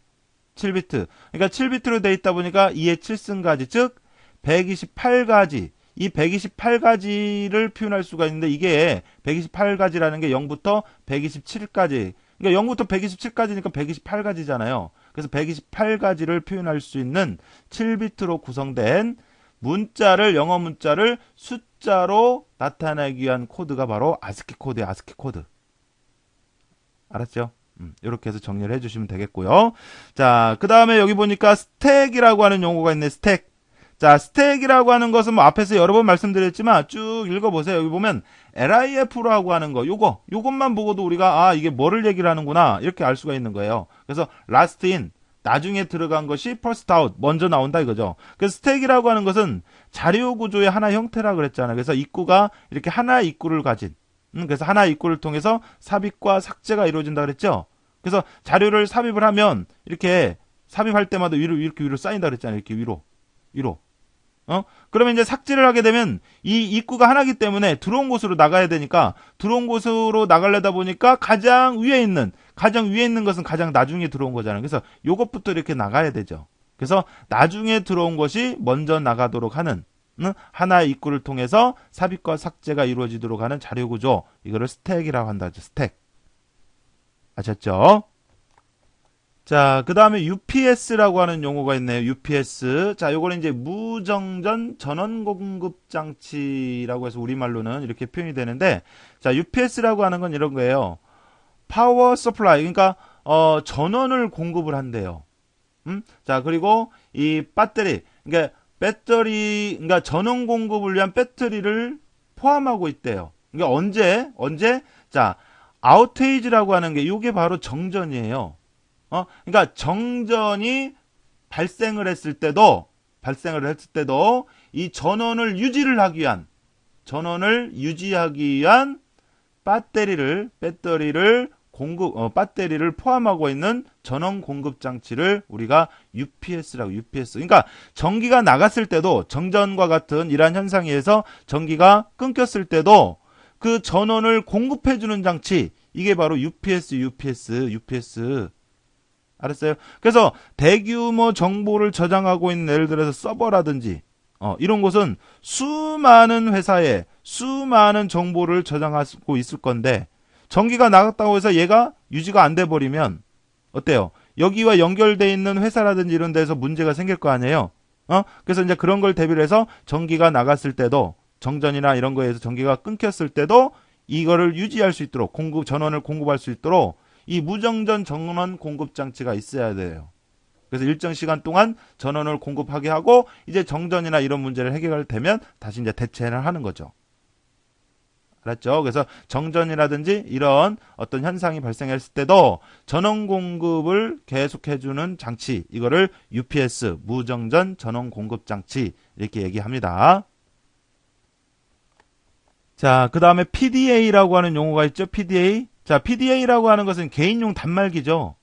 그러니까 7비트로 되어 있다 보니까 2의 7승가지, 즉 128가지. 이 128가지를 표현할 수가 있는데 이게 128가지라는 게 0부터 127까지. 그러니까 0부터 127까지니까 128가지잖아요. 그래서 128가지를 표현할 수 있는 7비트로 구성된 영어 문자를 숫자로 나타내기 위한 코드가 바로 아스키 코드예요. 아스키 코드. 알았죠? 이렇게 해서 정리를 해주시면 되겠고요. 자, 그 다음에 여기 보니까 스택이라고 하는 용어가 있네. 스택. 자, 스택이라고 하는 것은 뭐 앞에서 여러 번 말씀드렸지만 쭉 읽어보세요. 여기 보면 LIF라고 하는 거, 요것만 보고도 우리가 이게 뭐를 얘기를 하는구나 이렇게 알 수가 있는 거예요. 그래서 last in, 나중에 들어간 것이 first out, 먼저 나온다 이거죠. 그래서 스택이라고 하는 것은 자료 구조의 하나 형태라 그랬잖아요. 그래서 입구가 이렇게 하나의 입구를 가진, 그래서 하나의 입구를 통해서 삽입과 삭제가 이루어진다 그랬죠. 그래서 자료를 삽입을 하면 이렇게 삽입할 때마다 이렇게 위로 쌓인다 그랬잖아요. 이렇게 위로. 그러면 이제 삭제를 하게 되면 이 입구가 하나이기 때문에 들어온 곳으로 나가야 되니까 들어온 곳으로 나가려다 보니까 가장 위에 있는 것은 가장 나중에 들어온 거잖아요. 그래서 요것부터 이렇게 나가야 되죠. 그래서 나중에 들어온 것이 먼저 나가도록 하는 하나의 입구를 통해서 삽입과 삭제가 이루어지도록 하는 자료 구조. 이거를 스택이라고 한다. 스택. 아셨죠? 자, 그 다음에 UPS라고 하는 용어가 있네요. UPS. 자, 요거는 이제 무정전 전원 공급 장치라고 해서 우리말로는 이렇게 표현이 되는데, 자, UPS라고 하는 건 이런 거예요. 파워 서플라이. 그러니까, 전원을 공급을 한대요. 자, 그리고 이 배터리. 그러니까 전원 공급을 위한 배터리를 포함하고 있대요. 그러니까 언제? 자, 아우테이지라고 하는 게 요게 바로 정전이에요. 그러니까 정전이 발생을 했을 때도 이 전원을 유지하기 위한 배터리를 포함하고 있는 전원 공급 장치를 우리가 UPS라고. UPS. 그러니까 전기가 나갔을 때도 정전과 같은 이러한 현상에 의해서 전기가 끊겼을 때도 그 전원을 공급해 주는 장치, 이게 바로 UPS. 알았어요? 그래서 대규모 정보를 저장하고 있는 예를 들어서 서버라든지 이런 곳은 수많은 회사에 수많은 정보를 저장하고 있을 건데 전기가 나갔다고 해서 얘가 유지가 안 돼 버리면 어때요? 여기와 연결돼 있는 회사라든지 이런 데서 문제가 생길 거 아니에요? 그래서 이제 그런 걸 대비를 해서 전기가 나갔을 때도 정전이나 이런 거에서 전기가 끊겼을 때도 이거를 유지할 수 있도록 전원을 공급할 수 있도록 이 무정전 전원 공급 장치가 있어야 돼요. 그래서 일정 시간 동안 전원을 공급하게 하고 이제 정전이나 이런 문제를 해결할 되면 다시 이제 대체를 하는 거죠. 알았죠? 그래서 정전이라든지 이런 어떤 현상이 발생했을 때도 전원 공급을 계속해주는 장치, 이거를 UPS, 무정전 전원 공급 장치 이렇게 얘기합니다. 자, 그 다음에 PDA라고 하는 용어가 있죠. PDA. 자, PDA라고 하는 것은 개인용 단말기죠.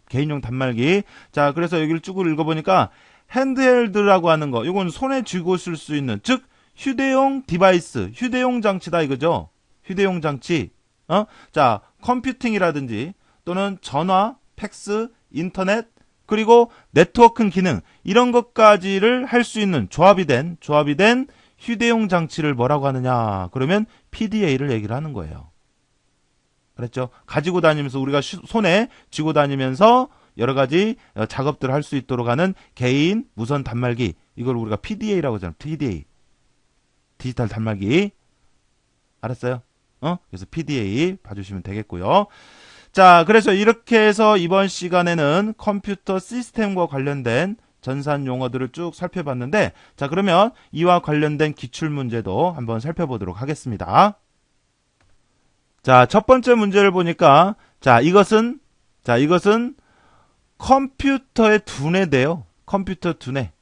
개인용 단말기. 자, 그래서 여기를 쭉 읽어보니까 핸드헬드라고 하는 거, 이건 손에 쥐고 쓸 수 있는, 즉 휴대용 디바이스, 휴대용 장치다 이거죠. 휴대용 장치. 자, 컴퓨팅이라든지 또는 전화, 팩스, 인터넷, 그리고 네트워킹 기능, 이런 것까지를 할 수 있는 조합이 된 휴대용 장치를 뭐라고 하느냐? 그러면 PDA를 얘기를 하는 거예요. 그랬죠? 가지고 다니면서, 우리가 손에 쥐고 다니면서 여러 가지 작업들을 할 수 있도록 하는 개인 무선 단말기, 이걸 우리가 PDA라고 하잖아요. PDA. 디지털 단말기. 알았어요? 그래서 PDA 봐주시면 되겠고요. 자, 그래서 이렇게 해서 이번 시간에는 컴퓨터 시스템과 관련된 전산 용어들을 쭉 살펴봤는데, 자, 그러면 이와 관련된 기출문제도 한번 살펴보도록 하겠습니다. 자, 첫 번째 문제를 보니까, 이것은 컴퓨터의 두뇌인데요. 컴퓨터 두뇌.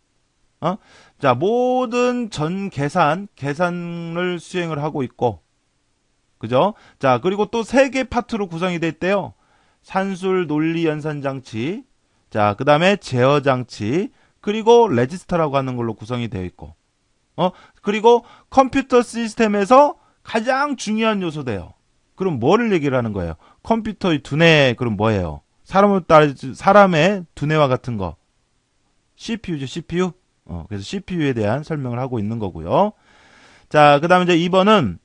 자, 모든 계산을 수행을 하고 있고, 그죠? 자, 그리고 또 3개 파트로 구성이 되어 있대요. 산술 논리 연산 장치, 자, 그 다음에 제어 장치, 그리고 레지스터라고 하는 걸로 구성이 되어 있고, 그리고 컴퓨터 시스템에서 가장 중요한 요소돼요. 그럼 뭐를 얘기를 하는 거예요? 컴퓨터의 두뇌, 그럼 뭐예요? 사람의 두뇌와 같은 거. CPU죠, CPU. 그래서 CPU에 대한 설명을 하고 있는 거고요. 자, 그 다음에 이제 2번은,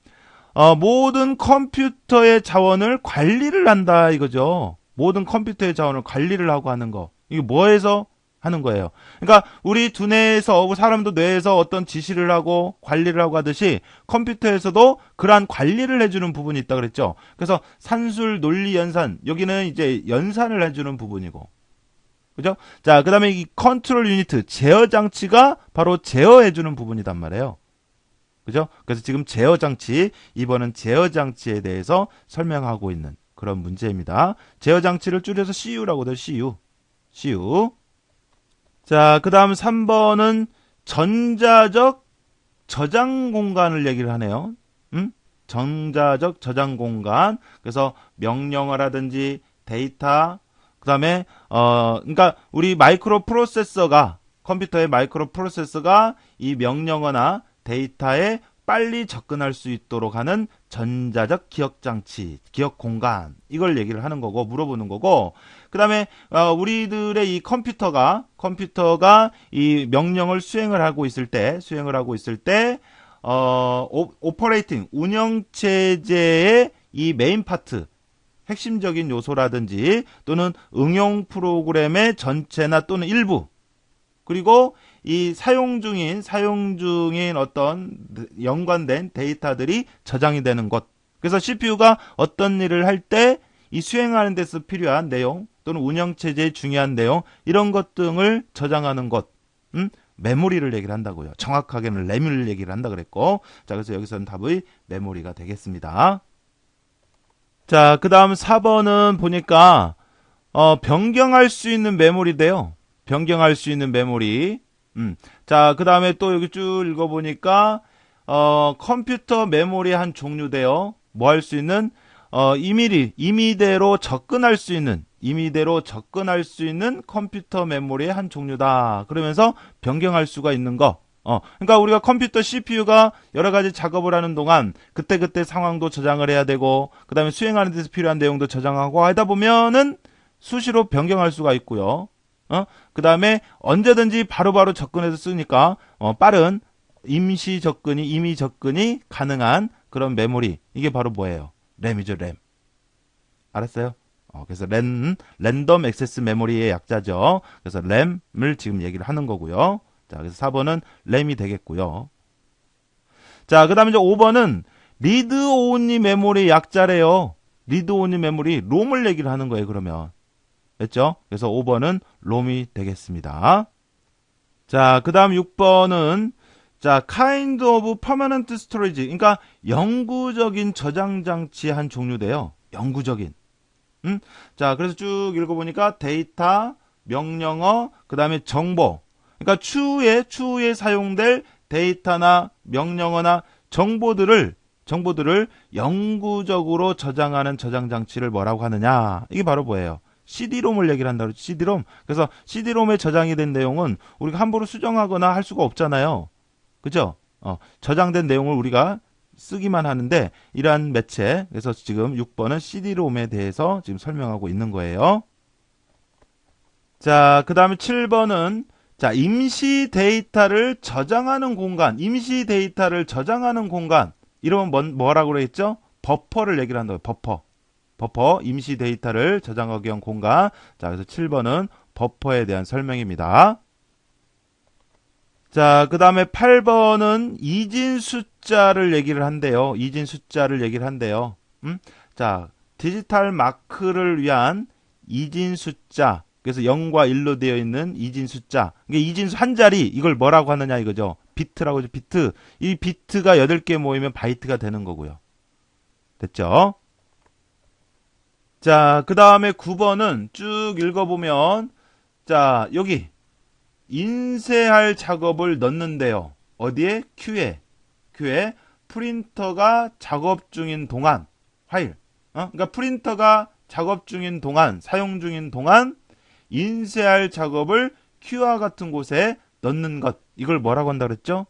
모든 컴퓨터의 자원을 관리를 한다, 이거죠. 모든 컴퓨터의 자원을 관리를 하고 하는 거. 이게 뭐에서 하는 거예요? 그러니까 우리 두뇌에서, 사람도 뇌에서 어떤 지시를 하고 관리를 하고 하듯이 컴퓨터에서도 그러한 관리를 해주는 부분이 있다 그랬죠. 그래서 산술 논리 연산, 여기는 이제 연산을 해주는 부분이고, 그죠? 자, 그 다음에 이 컨트롤 유니트, 제어 장치가 바로 제어해주는 부분이단 말이에요. 그죠? 그래서 지금 제어 장치, 이번은 제어 장치에 대해서 설명하고 있는 그런 문제입니다. 제어 장치를 줄여서 CU라고 해요. CU. 자, 그 다음 3번은 전자적 저장 공간을 얘기를 하네요. 전자적 저장 공간. 그래서 명령어라든지 데이터, 그 다음에, 그러니까 우리 컴퓨터의 마이크로 프로세서가 이 명령어나 데이터에 빨리 접근할 수 있도록 하는 전자적 기억 장치, 기억 공간, 이걸 얘기를 하는 거고, 물어보는 거고, 그 다음에 우리들의 이 컴퓨터가 이 명령을 수행을 하고 있을 때 오퍼레이팅, 운영체제의 이 메인 파트, 핵심적인 요소라든지 또는 응용 프로그램의 전체나 또는 일부, 그리고 이 사용 중인 어떤 연관된 데이터들이 저장이 되는 것. 그래서 CPU가 어떤 일을 할 때 이 수행하는 데서 필요한 내용 또는 운영체제의 중요한 내용, 이런 것 등을 저장하는 것. 메모리를 얘기를 한다고요. 정확하게는 램을 얘기를 한다 그랬고, 자, 그래서 여기서는 답의 메모리가 되겠습니다. 자, 그 다음 4번은 보니까 변경할 수 있는 메모리인데요. 변경할 수 있는 메모리. 자, 그 다음에 또 여기 쭉 읽어보니까 컴퓨터 메모리의 한 종류대요. 뭐 할 수 있는 임의대로 접근할 수 있는 컴퓨터 메모리의 한 종류다. 그러면서 변경할 수가 있는 거. 그러니까 우리가 컴퓨터 CPU가 여러 가지 작업을 하는 동안 그때그때 상황도 저장을 해야 되고, 그 다음에 수행하는 데서 필요한 내용도 저장하고 하다 보면은 수시로 변경할 수가 있고요. 그 다음에 언제든지 바로바로 접근해서 쓰니까 빠른 임의 접근이 가능한 그런 메모리. 이게 바로 뭐예요? 램이죠, 램. 알았어요? 그래서 랜덤 액세스 메모리의 약자죠. 그래서 램을 지금 얘기를 하는 거고요. 자, 그래서 4번은 램이 되겠고요. 자, 그 다음에 이제 5번은 리드 온리 메모리 약자래요. 리드 온리 메모리, 롬을 얘기를 하는 거예요, 그러면. 됐죠? 그래서 5번은 롬이 되겠습니다. 자, 그 다음 6번은 자, kind of permanent storage. 그러니까 영구적인 저장 장치의 한 종류돼요. 영구적인. 자, 그래서 쭉 읽어보니까 데이터, 명령어, 그 다음에 정보. 그러니까 추후에 사용될 데이터나 명령어나 정보들을 영구적으로 저장하는 저장 장치를 뭐라고 하느냐? 이게 바로 뭐예요? CD롬을 얘기를 한다 그랬죠. CD롬. 그래서 CD롬에 저장이 된 내용은 우리가 함부로 수정하거나 할 수가 없잖아요. 그죠? 저장된 내용을 우리가 쓰기만 하는데 이러한 매체. 그래서 지금 6번은 CD롬에 대해서 지금 설명하고 있는 거예요. 자, 그 다음에 7번은 자, 임시 데이터를 저장하는 공간. 임시 데이터를 저장하는 공간. 이러면 뭐라고 그랬죠? 버퍼를 얘기를 한다고요. 버퍼, 임시 데이터를 저장하기 위한 공간. 자, 그래서 7번은 버퍼에 대한 설명입니다. 자, 그 다음에 8번은 이진 숫자를 얘기를 한대요. 이진 숫자를 얘기를 한대요. 자, 디지털 마크를 위한 이진 숫자. 그래서 0과 1로 되어 있는 이진 숫자. 이게 이진수 한 자리, 이걸 뭐라고 하느냐 이거죠. 비트라고 하죠. 비트. 이 비트가 8개 모이면 바이트가 되는 거고요. 됐죠? 자, 그 다음에 9번은 쭉 읽어보면, 자, 여기, 인쇄할 작업을 넣는데요. 어디에? 큐에 프린터가 작업 중인 동안, 파일. 그러니까 프린터가 작업 중인 동안, 사용 중인 동안, 인쇄할 작업을 큐와 같은 곳에 넣는 것. 이걸 뭐라고 한다 그랬죠?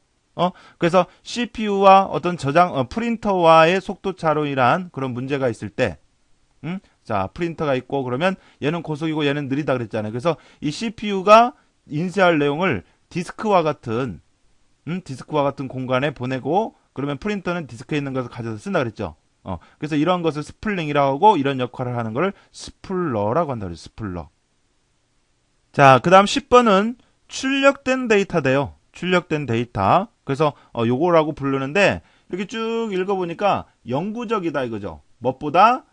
그래서 CPU와 어떤 프린터와의 속도 차로 인한 그런 문제가 있을 때, 자, 프린터가 있고 그러면 얘는 고속이고 얘는 느리다 그랬잖아요. 그래서 이 CPU가 인쇄할 내용을 디스크와 같은 공간에 보내고 그러면 프린터는 디스크에 있는 것을 가져서 쓴다 그랬죠. 그래서 이런 것을 스플링이라고 하고 이런 역할을 하는 것을 스플러라고 한다 그랬죠. 스플러. 자, 그 다음 10번은 출력된 데이터대요. 출력된 데이터. 그래서 요거라고 부르는데 이렇게 쭉 읽어보니까 영구적이다 이거죠. 무엇보다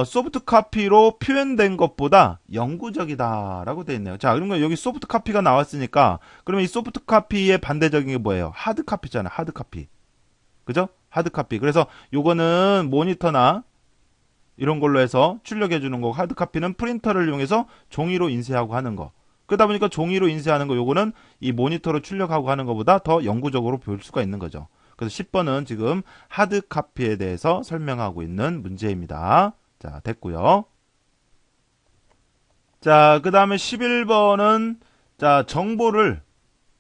소프트 카피로 표현된 것보다 영구적이다 라고 되어 있네요. 자, 그러면 여기 소프트 카피가 나왔으니까 그러면 이 소프트 카피의 반대적인 게 뭐예요? 하드 카피잖아요. 하드 카피. 그죠? 하드 카피. 그래서 요거는 모니터나 이런 걸로 해서 출력해 주는 거고 하드 카피는 프린터를 이용해서 종이로 인쇄하고 하는 거. 그러다 보니까 종이로 인쇄하는 거 요거는 이 모니터로 출력하고 하는 것보다 더 영구적으로 볼 수가 있는 거죠. 그래서 10번은 지금 하드 카피에 대해서 설명하고 있는 문제입니다. 자, 됐고요. 자, 그 다음에 11번은 자, 정보를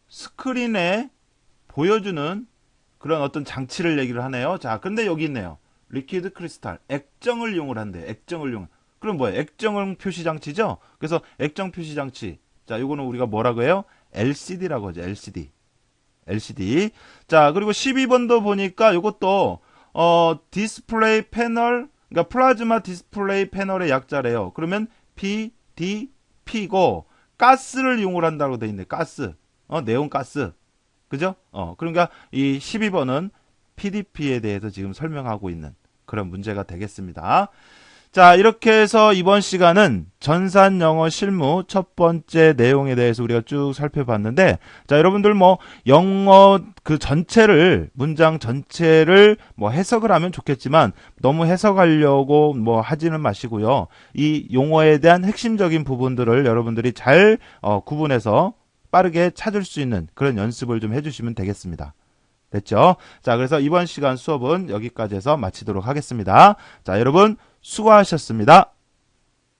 스크린에 보여주는 그런 어떤 장치를 얘기를 하네요. 자, 근데 여기 있네요. 리퀴드 크리스탈, 액정을 이용을 한대요. 액정을 이용. 그럼 뭐예요? 액정 표시 장치죠? 그래서 액정 표시 장치. 자, 요거는 우리가 뭐라고 해요? LCD라고 하죠. LCD. 자, 그리고 12번도 보니까 요것도 디스플레이 패널, 그러니까 플라즈마 디스플레이 패널의 약자래요. 그러면 PDP고 가스를 이용을 한다고 돼 있네. 가스. 네온 가스. 그죠? 그러니까 이 12번은 PDP에 대해서 지금 설명하고 있는 그런 문제가 되겠습니다. 자, 이렇게 해서 이번 시간은 전산 영어 실무 첫 번째 내용에 대해서 우리가 쭉 살펴봤는데, 자, 여러분들 뭐 영어 그 전체를, 문장 전체를 뭐 해석을 하면 좋겠지만 너무 해석하려고 뭐 하지는 마시고요. 이 용어에 대한 핵심적인 부분들을 여러분들이 잘 구분해서 빠르게 찾을 수 있는 그런 연습을 좀 해주시면 되겠습니다. 됐죠? 자, 그래서 이번 시간 수업은 여기까지 해서 마치도록 하겠습니다. 자, 여러분 수고하셨습니다.